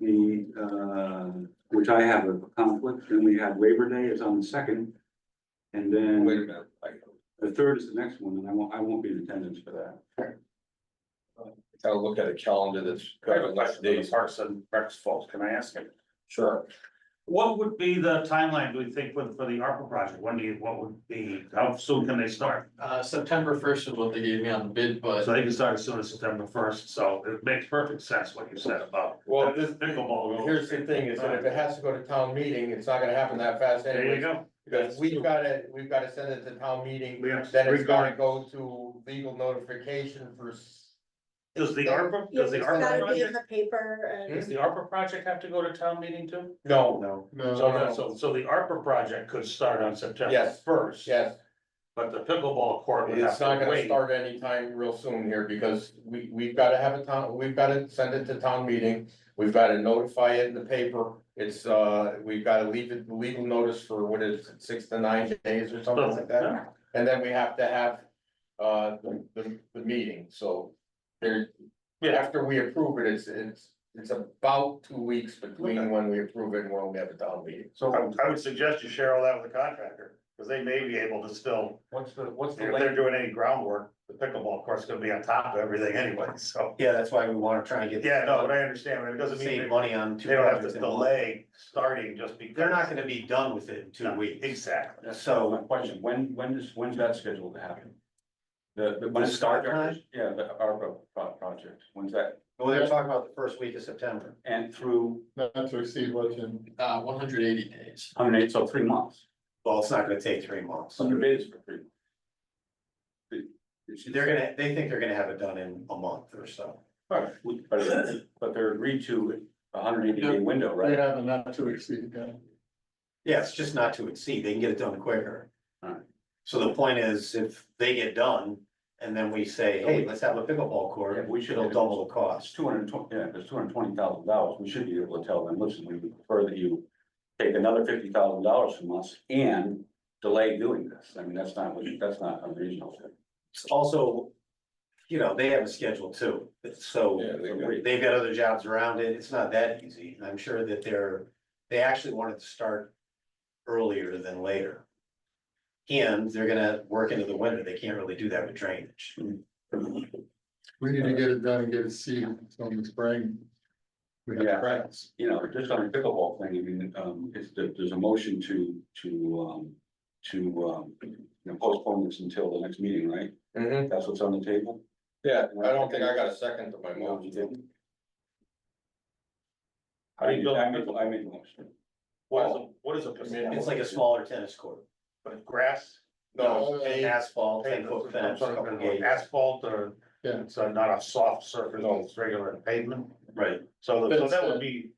which I have a conflict, then we have Labor Day is on the 2nd. And Wait a then minute, the 3rd is the next one, and I won't be in attendance for that. gotta look at a calendar that's I have got a enough question, days. Parks and Recs folks, can I ask him? Sure. What would be the timeline, do we think, for the ARPA project? What would be, how soon can they start? September 1st is what they gave me on the bid, but So they can start as soon as September 1st, so it makes perfect sense what you said about. Well, this pickleball. Here's the thing, is that if it has to go to town meeting, it's not gonna happen that fast There you anyway. go. Because we've gotta send it to town meeting, We have- then it's we've gotta got- go to legal notification for. Does the ARPA, Yeah, does the it's ARPA gotta be in project, the paper and. does the ARPA project have to go to town meeting too? No, No. No. So the ARPA project could start on September Yes. 1st. yes, But the pickleball court would have it's not to gonna wait. start anytime real soon here, because we've gotta have a town, we've gotta send it to town meeting. We've gotta notify it in the paper, it's, we've gotta leave it legal notice for what is it, 6 to 9 days or something like that. And then we have to have, the meeting, so there, Yeah. after we approve it, it's It's about 2 weeks between when we approve it and when we have a town meeting. So I would suggest you share all that with the contractor, because they may be able to still, What's the if they're doing any groundwork, the pickleball court's gonna be on top of everything anyway, so. Yeah, that's why we wanna try and get. Yeah, no, but I understand, but it doesn't mean Save money on two they don't have to projects in a month. delay starting just because. They're not gonna be done with it in 2 No, weeks. Exactly. That's my question, when's that scheduled to happen? When The it's start contractors? Yeah, the ARPA project, when's that, Well, they're talking about the first week of September. and through Not to exceed what you. 180 days. 108, so 3 months, Well, it's not gonna take 3 months. 100 days for 3 months. They think they're gonna have it done in a month or so. But they're agreed to a 180-day window, They right? have a not to exceed, yeah. Yeah, it's just not to exceed. They can get it done quicker. Alright. So the point is, if they get done, and then we say, hey, let's have a pickleball Yeah, court, we should- it'll double the It's cost. 220, yeah, there's $220,000, we should be able to tell them, listen, we would prefer that you take another $50,000 from us and delay doing this, I mean, that's not unreasonable. It's also, you know, they have a schedule too, so Yeah, they've got other jobs around it, it's not that easy. And I'm sure that they actually wanted to start earlier than later. And they're gonna work into the winter, they can't really do that with drainage. We need to get it done and get it seeded, so in the spring. We have Yeah. practice. You know, just on the pickleball thing, I mean, there's a motion to postpone this until the next meeting, right? Mhm. That's what's on the table? Yeah, I don't think I got a second to my motion. I made the motion. What is a pickleball? It's like a smaller tennis court, But grass? No, asphalt, 10-foot fence, couple gates. Asphalt or, Yeah. it's not a soft surface, it's regular pavement. Right. So that would be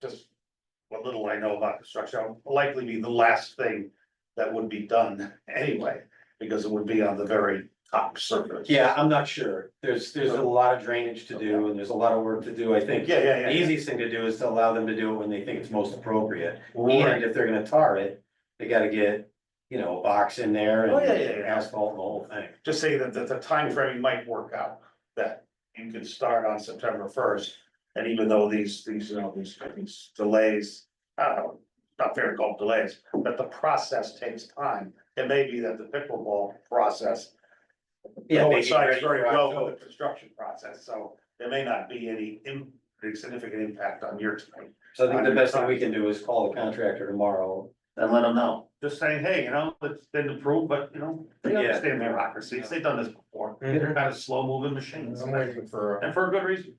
just what little I know about construction, likely be the last thing that would be done anyway, because it would be on the very top surface. Yeah, I'm not sure. There's a lot of drainage to do and there's a lot of work to do. I think Yeah. the easiest thing to do is to allow them to do it when they think it's most appropriate. And Right. if they're gonna tar it, they gotta get, you know, a box in there Oh, and yeah. asphalt and the whole thing. Just say that the timeframe might work out, that you could start on September 1st. And even though these delays, I don't know, not fair to call them delays, but the process takes time. It may be that the pickleball process Yeah, maybe coincides ready very for well with October. the construction process, so there may not be any significant impact on your time. So I think the best thing we can do is call the contractor tomorrow and let them know. Just saying, hey, it's been approved, but they Yeah. understand bureaucracies, they've done this before, they're Mhm. kind of slow moving machines. I'm waiting for, And for a good reason.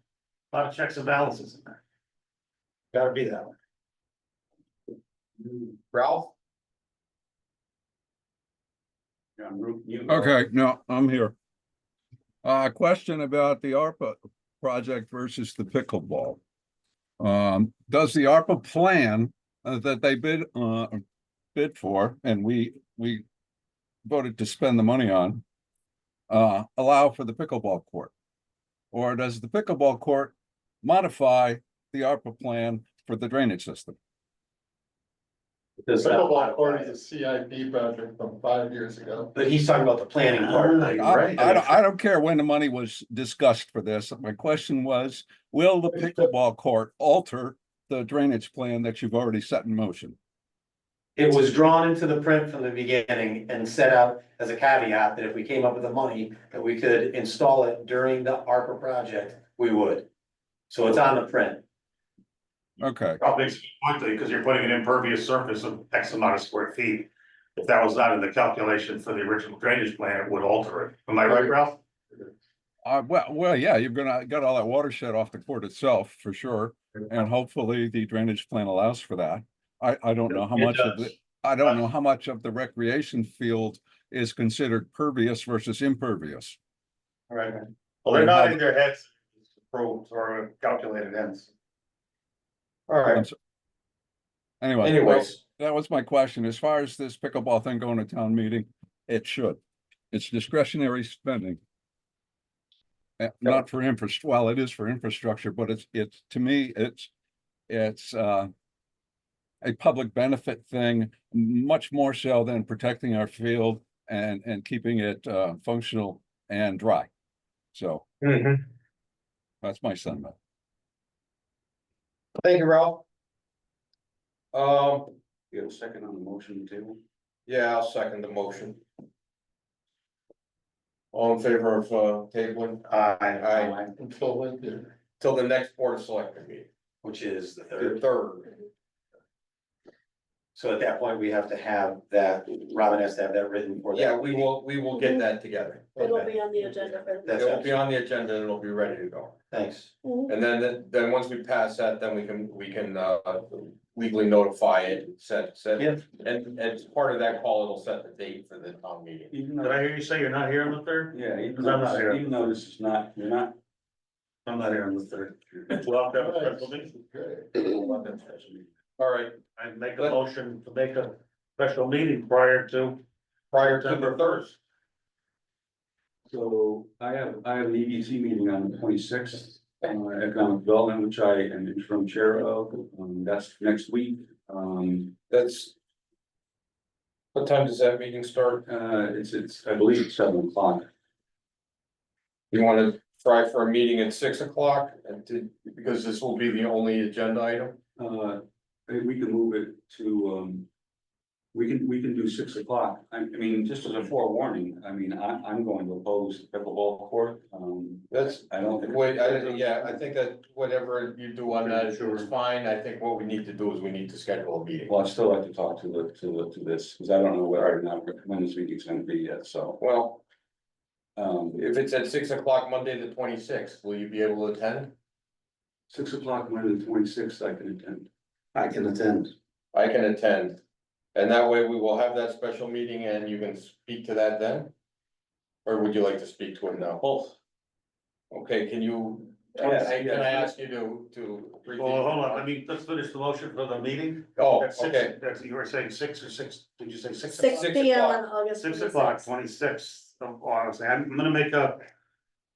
A lot of checks and balances in there. Gotta be that way. Ralph? Okay, no, I'm here. Question about the ARPA project versus the pickleball. Does the ARPA plan that they bid for, and we voted to spend the money on, allow for the pickleball court? Or does the pickleball court modify the ARPA plan for the drainage system? Does not Pickleball modify court it. is a CIP project from 5 years ago. But he's talking about the planning part. I don't care when the money was discussed for this. My question was, will the pickleball court alter the drainage plan that you've already set in motion? It was drawn into the print from the beginning and set out as a caveat that if we came up with the money, that we could install it during the ARPA project, we would. So it's on the print. Okay, Probably makes a good point though, because you're putting an impervious surface of X amount of square feet. If that was not in the calculation for the original drainage plan, it would alter it. Am I right, Ralph? well, yeah, you're gonna get all that watershed off the court itself for sure. And hopefully the drainage plan allows for that. I don't know how It much of does. the, I don't know how much of the recreation field is considered pervious versus impervious. Right. Well, they're nodding their heads, it's approved or calculated hence. all right, Anyway, anyways, that was my question. As far as this pickleball thing going to town meeting, it should. It's discretionary spending. Not for well, it is for infrastructure, but it's to me, it's a public benefit thing, much more so than protecting our field and keeping it functional and dry. So mhm. that's my sentiment. Thank you, Ralph. You have a second on the motion table? Yeah, I'll second the motion. All in favor of, tabling? Aye. Until when, yeah. Till the next Board of Selectmen meeting, Which is the the third. third. So at that point, we have to have that, Robin has to have that written for that. Yeah, we will get that together. It'll be on the agenda for. That's It'll be on the agenda and it'll be ready to go. Thanks. And then once we pass that, then we can, legally notify it, set, Yeah. and as part of that call, it'll set the date for the town meeting. Even Did though, I hear you say you're not here on the third? yeah, Because I'm not here. even though this is not, you're not. I'm not here on the third. We'll have to have a special meeting. All right, I make a motion to make a special meeting prior to. prior to the third. So I have an EDC meeting on the 26th, economic development, which I am interim chair of, that's next week. That's. What time does that meeting start? It's, I believe it's 7 o'clock. You wanna try for a meeting at 6 o'clock because this will be the only agenda item? We can move it to, we can do 6 o'clock. I mean, just as a forewarning, I mean, I'm going to oppose the pickleball court. That's, I don't think. wait, I think that whatever you do on that is fine. I think what we need to do is we need to schedule a meeting. Well, I'd still like to talk to this, because I don't know when this meeting's gonna be yet, so. Well, Um, if it's at 6 o'clock Monday, the 26th, will you be able to attend? 6 o'clock, Monday the 26th, I can attend. I can attend. I can attend. And that way we will have that special meeting and you can speak to that then? Or would you like to speak to it now? Both. Okay, can you, can I ask you to? Well, hold on, let's finish the motion for the meeting. Oh, At 6, okay, you were saying 6 or 6, did you say 6? 6 6 P M on o'clock. August 6 o'clock, 26th. 26th of August. I'm gonna make a,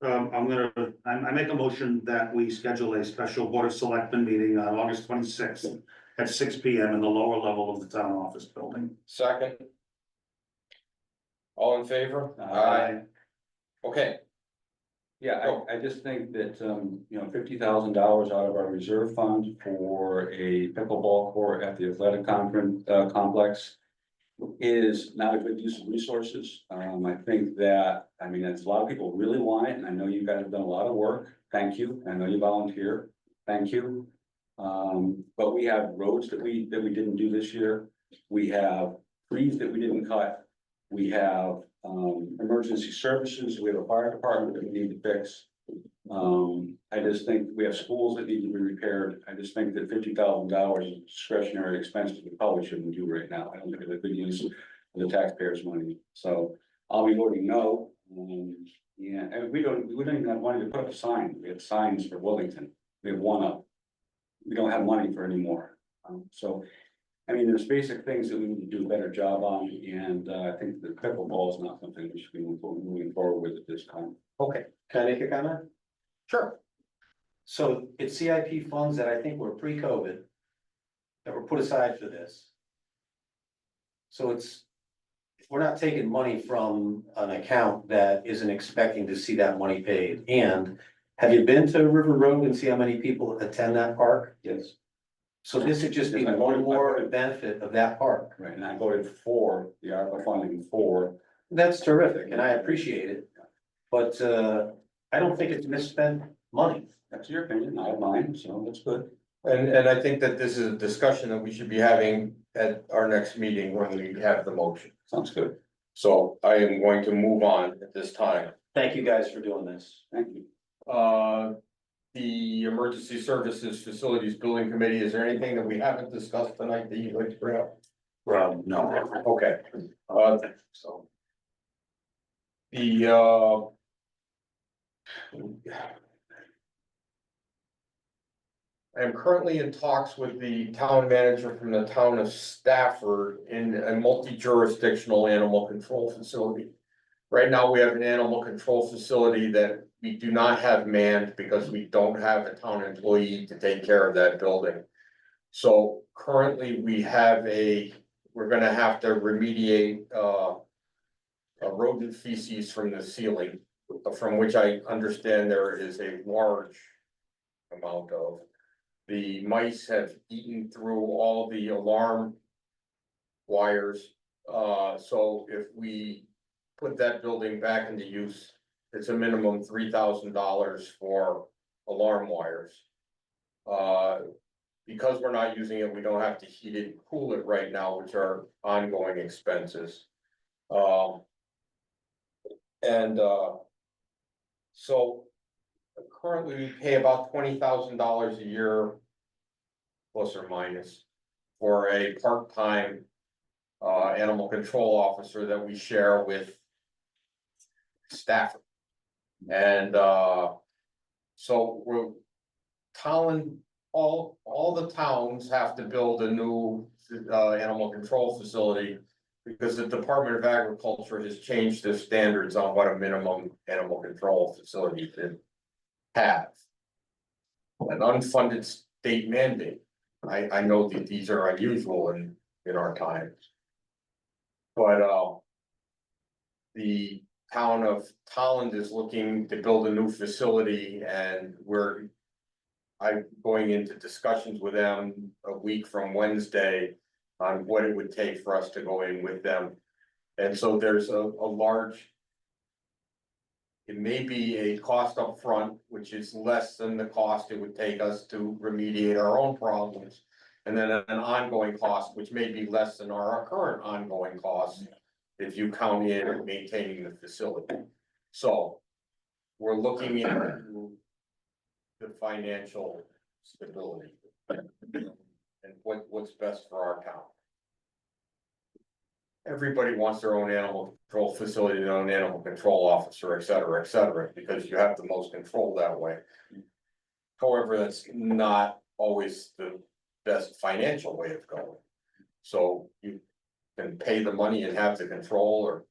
I make a motion that we schedule a special Board of Selectmen meeting on August 26th at 6 P M in the lower level of the town office building. second. All in favor? Okay, Yeah, I just think that, $50,000 out of our reserve fund for a pickleball court at the athletic complex is not a good use of resources. I think that, I mean, a lot of people really want it, and I know you guys have done a lot of work. Thank you. I know you volunteer. Thank you. But we have roads that we didn't do this year. We have trees that we didn't cut. We have, emergency services. We have a fire department that we need to fix. I just think we have schools that need to be repaired. I just think that $50,000 is discretionary expense that we probably shouldn't do right now. I don't think it's a good use of the taxpayers' money. So I'll be voting no. Yeah, and we don't even have money to put up a sign. We have signs for Wellington. We have one up. We don't have money for any more. So, I mean, there's basic things that we need to do a better job on, and I think the pickleball is not something we should be moving forward with at this time. Okay, can I make a comment? sure. So it's CIP funds that I think were pre-COVID that were put aside for this. So we're not taking money from an account that isn't expecting to see that money paid. And have you been to River Road and see how many people attend that park? Yes. So this would just be one more benefit of that park. Right, and I voted for the ARPA funding for. That's terrific, and I appreciate it. But I don't think it's misspent money. That's your opinion, I have mine, so that's good. And I think that this is a discussion that we should be having at our next meeting when we have the motion. Sounds good. So I am going to move on at this time. Thank you guys for doing this. Thank you. The Emergency Services Facilities Building Committee, is there anything that we haven't discussed tonight that you'd like to bring up? No. Okay, So I am currently in talks with the town manager from the town of Stafford in a multi-jurisdictional animal control facility. Right now, we have an animal control facility that we do not have manned because we don't have a town employee to take care of that building. So currently, we're gonna have to remediate, a rodent feces from the ceiling, from which I understand there is a large amount of. The mice have eaten through all the alarm wires. So if we put that building back into use, it's a minimum $3,000 for alarm wires. Because we're not using it, we don't have to heat it, and cool it right now, which are ongoing expenses. And so currently we pay about $20,000 a year, plus or minus, for a part-time animal control officer that we share with staff. And so we're Tallinn, all the towns have to build a new animal control facility. Because the Department of Agriculture has changed their standards on what a minimum animal control facility can have. An unfunded state mandate. I know that these are unusual in our times. But the town of Tallinn is looking to build a new facility, and I'm going into discussions with them a week from Wednesday on what it would take for us to go in with them. And so there's a large. It may be a cost up front, which is less than the cost it would take us to remediate our own problems. And then an ongoing cost, which may be less than our current ongoing costs, if you count in maintaining the facility. So we're looking into the financial stability and what's best for our town. Everybody wants their own animal control facility, their own animal control officer, et cetera, because you have the most control that way. However, that's not always the best financial way of going. So you can pay the money and have the control, or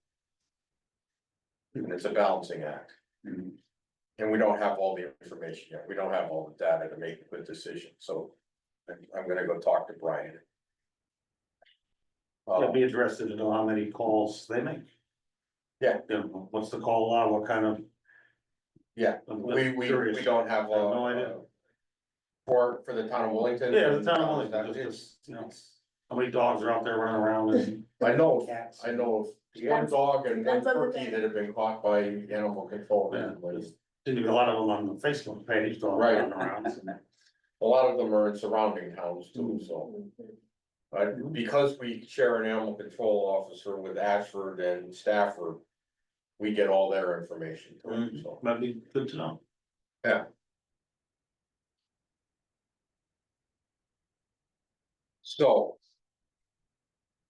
and it's a balancing act. And we don't have all the information yet. We don't have all the data to make a good decision. So I'm gonna go talk to Brian. I'd be interested to know how many calls they make. Yeah. You know, what's the call law, what kind of? Yeah, I'm we curious. don't have No idea. for the town of Wellington. Yeah, the town of Wellington, That just, is, you know, how many dogs are out there running around and? I know of one dog and one Depends on the turkey day. that have been caught by animal control. Yeah, Didn't get a lot of them on the Facebook page, dogs Right. running around. A lot of them are in surrounding towns too, so. Because we share an animal control officer with Ashford and Stafford, we get all their information too, so. That'd be good to know. So.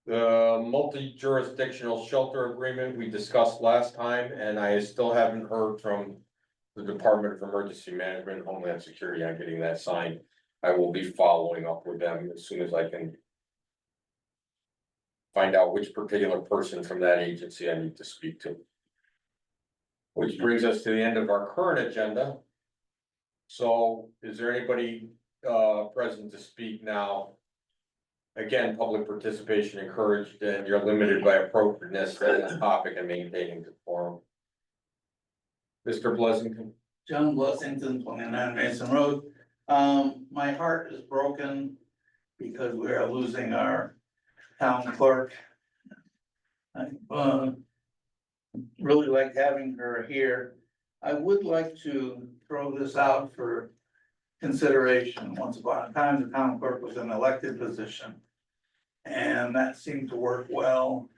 The multi-jurisdictional shelter agreement we discussed last time, and I still haven't heard from the Department of Emergency Management, and Homeland Security on getting that signed. I will be following up with them as soon as I can find out which particular person from that agency I need to speak to. Which brings us to the end of our current agenda. So is there anybody present to speak now? Again, public participation encouraged, and you're limited by appropriateness to the topic and maintaining the forum. Mr. Blessington. John Blessington, 29 Mason Road. My heart is broken because we are losing our town clerk. I really like having her here. I would like to throw this out for consideration. Once upon a time, the town clerk was an elected position. And that seemed to work well.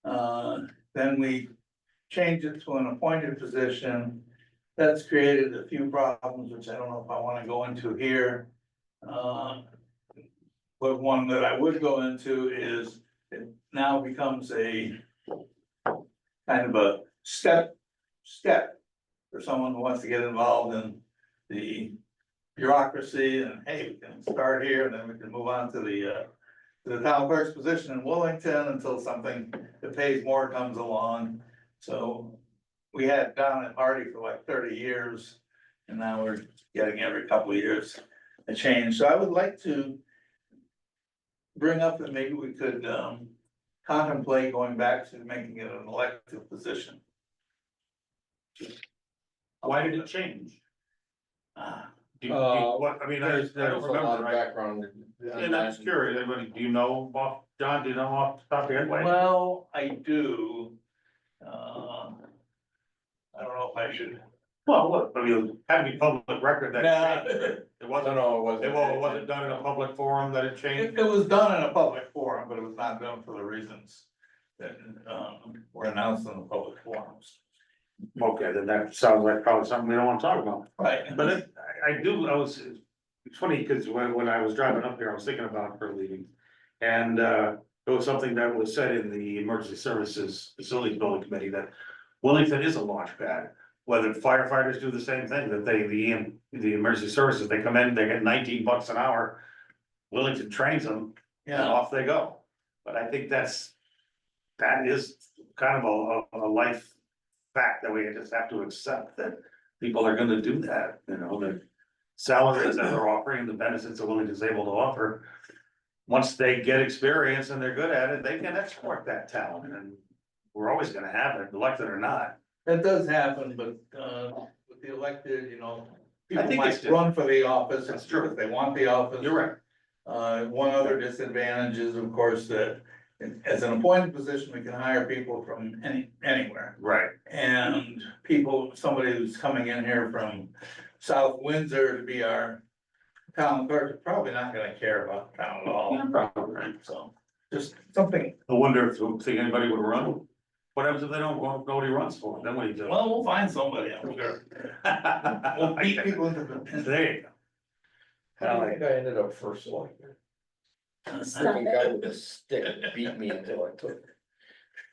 Then we changed it to an appointed position. That's created a few problems, which I don't know if I want to go into here. But one that I would go into is it now becomes a kind of a step for someone who wants to get involved in the bureaucracy, and hey, we can start here and then we can move on to the town clerk's position in Wellington until something that pays more comes along. So we had Don at Hardy for like 30 years, and now we're getting every couple of years a change. So I would like to bring up that maybe we could contemplate going back to making it an elected position. Why did it change? What, I mean, I There's don't a lot remember, of right? background. And I'm just curious, anybody, do you know, John, do you know off the top of your head? Wayne? Well, I do. I don't know if I should. Well, look, I mean, it had to be public record that Nah. it changed. It wasn't, No, it wasn't. it wasn't done in a public forum that it It, changed. it was done in a public forum, but it was not done for the reasons that, were announced in the public forums. Okay, then that sounds like probably something we don't wanna talk about. Right. But it's funny, because when I was driving up here, I was thinking about her leaving. And, it was something that was said in the Emergency Services Facilities Building Committee that Wellington is a launch pad. Whether firefighters do the same thing, that the emergency services, they come in, they get $19 an hour. Wellington trains them, and Yeah, off they go. But I think that is kind of a life fact that we just have to accept, that people are gonna do that, you know, the salaries that they're offering, the benefits that Wellington's able to offer. Once they get experience and they're good at it, they can export that talent, and we're always gonna have it, elected or not. that does happen, but, with the elected, you know, people think it's might run for the office, That's it's true. true, if they want the office. You're right. One other disadvantage is, of course, that as an appointed position, we can hire people from anywhere. Right. And somebody who's coming in here from South Windsor to be our town clerk is probably not gonna care about town at all. Probably right. So, just something, I wonder if you think anybody would run. What happens if they don't, nobody runs for it, then what do you do? well, we'll find somebody, I'm sure. We'll beat people into the. There you go. I think I ended up first like. Some guy with a stick beat me until I took it.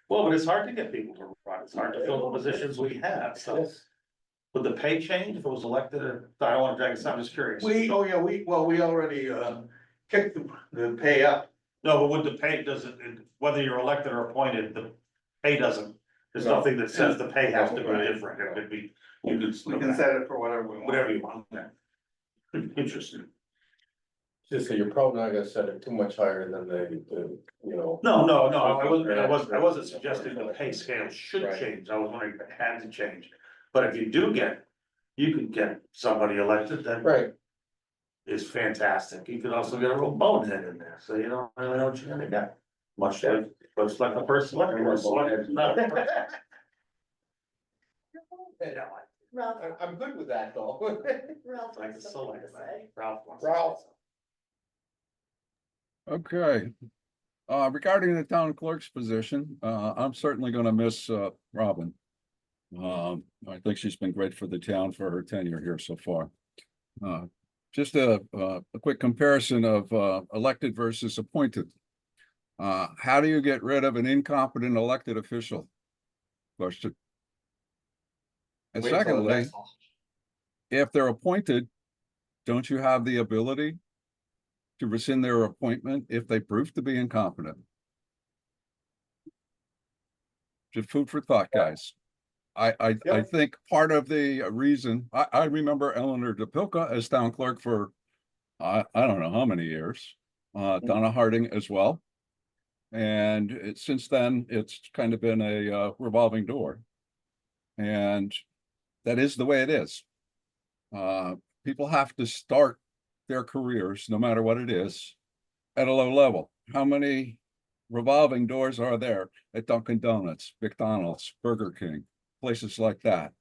Well, but it's hard to get people to run, it's hard to fill the positions we have, so. Would the pay change if it was elected, or, I don't wanna drag this out, I'm just curious. We already, kicked the pay up. No, but would the pay, whether you're elected or appointed, the pay doesn't, there's No. nothing that says the pay has to be Right. different, it could be, We can set it for whatever we want. whatever you want. Interesting. Just so you're probably not gonna set it too much higher than the, you know. No, I wasn't suggesting the pay scale should Right. change, I was wondering if it had to change. But if you could get somebody elected that Right. is fantastic, you could also get a real bonehead in there, so you don't really know what you're gonna get. Much like the first select board. Ralph, I'm good with that though. Ralph Like the has something to select, say. Ralph wants. Ralph. Okay. Regarding the town clerk's position, I'm certainly gonna miss, Robin. I think she's been great for the town for her tenure here so far. Just a quick comparison of, elected versus appointed. How do you get rid of an incompetent elected official? Question. And Wait till the secondly, next one. if they're appointed, don't you have the ability to rescind their appointment if they prove to be incompetent? Just food for thought, guys. I think part of the reason, I remember Eleanor DePilka as town clerk for, I don't know how many years, Donna Harding as well. And since then, it's kind of been a revolving door. And that is the way it is. People have to start their careers, no matter what it is, at a low level. How many revolving doors are there at Dunkin' Donuts, McDonald's, Burger King, places like that?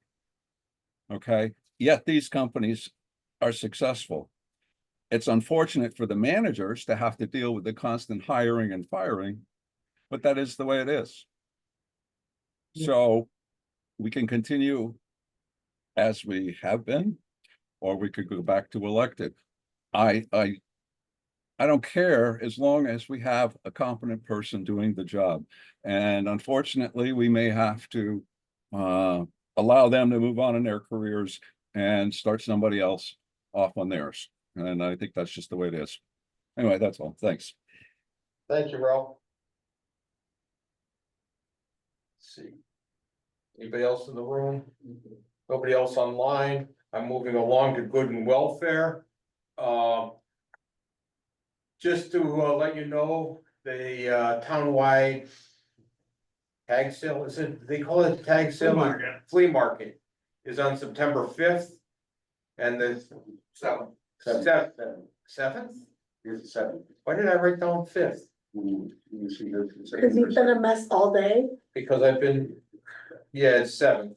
Okay, yet these companies are successful. It's unfortunate for the managers to have to deal with the constant hiring and firing, but that is the way it is. So we can continue as we have been, or we could go back to elected. I don't care as long as we have a competent person doing the job. And unfortunately, we may have to allow them to move on in their careers and start somebody else off on theirs. And I think that's just the way it is. Anyway, that's all. Thanks. Thank you, Ralph. Let's see. Anybody else in the room? Nobody else online? I'm moving along to good and welfare. Just to let you know, the townwide tag sale, they call it tag sale? Flea market. Flea market is on September 5th. And the So, seventh? Here's the seventh. Why did I write down fifth? You see the. Cause you've been a mess all day. Because I've been, yeah, it's seventh.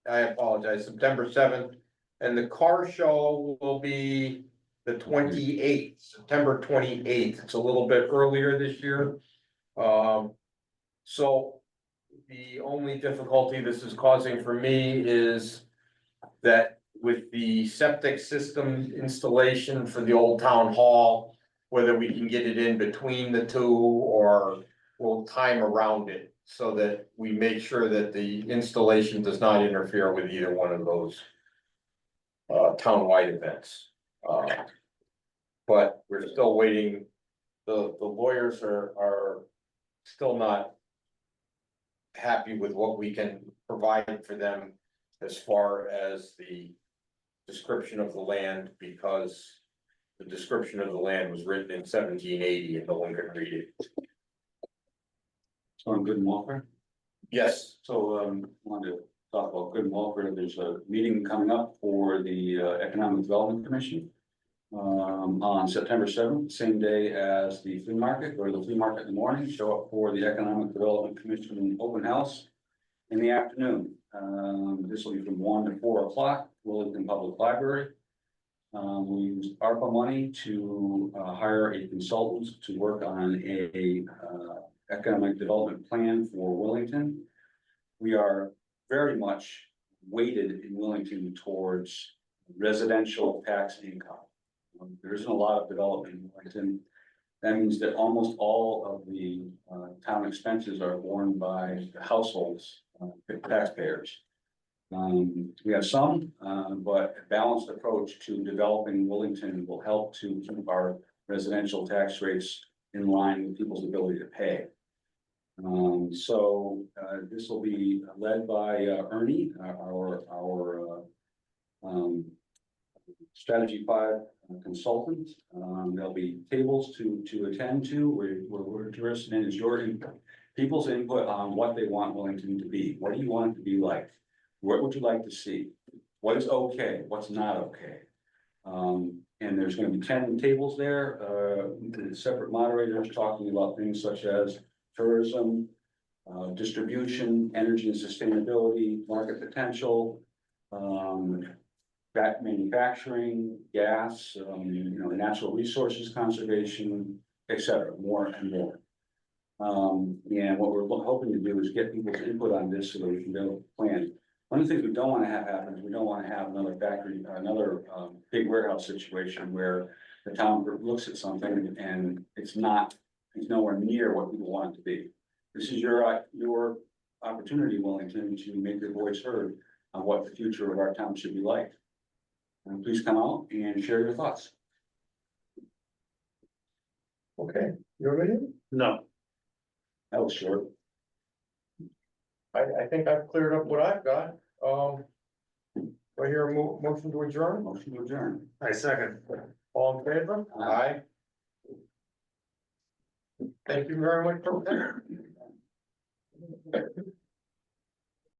I apologize, September seventh. And the car show will be the 28th, September 28th. It's a little bit earlier this year. So the only difficulty this is causing for me is that with the septic system installation for the old town hall, whether we can get it in between the two or we'll time around it so that we make sure that the installation does not interfere with either one of those townwide events. But we're still waiting. The lawyers are still not happy with what we can provide for them as far as the description of the land, because the description of the land was written in 1780 and no one could read it. So on Good and Welfare. Yes, So, wanted to talk about Good and Welfare. There's a meeting coming up for the Economic Development Commission. On September seventh, same day as the flea market, go to the flea market in the morning, show up for the Economic Development Commission open house in the afternoon. This will be from 1 to 4 o'clock, Wellington Public Library. We used ARPA money to hire a consultant to work on a economic development plan for Wellington. We are very much weighted in Wellington towards residential tax income. There isn't a lot of development in Wellington. That means that almost all of the town expenses are borne by the households, taxpayers. We have some, but a balanced approach to developing Wellington will help to keep our residential tax rates in line with people's ability to pay. This will be led by Ernie, our Strategy 5 consultant. There'll be tables to attend to. We're interested in is your people's input on what they want Wellington to be. What do you want it to be like? What would you like to see? What is okay? What's not okay? And there's going to be 10 tables there, separate moderators talking about things such as tourism, distribution, energy and sustainability, market potential, manufacturing, gas, natural resources conservation, etc. More and more. And what we're hoping to do is get people's input on this so that we can develop a plan. One of the things we don't want to have happen is we don't want to have another factory, another big warehouse situation where the town looks at something and it's nowhere near what people want it to be. This is your opportunity, Wellington, to make your voice heard on what the future of our town should be like. And please come out and share your thoughts. okay, you ready? No, That was short. I think I've cleared up what I've got. Do I hear a motion to adjourn? Motion to adjourn. I second. All in favor? Aye. Thank you very much for that.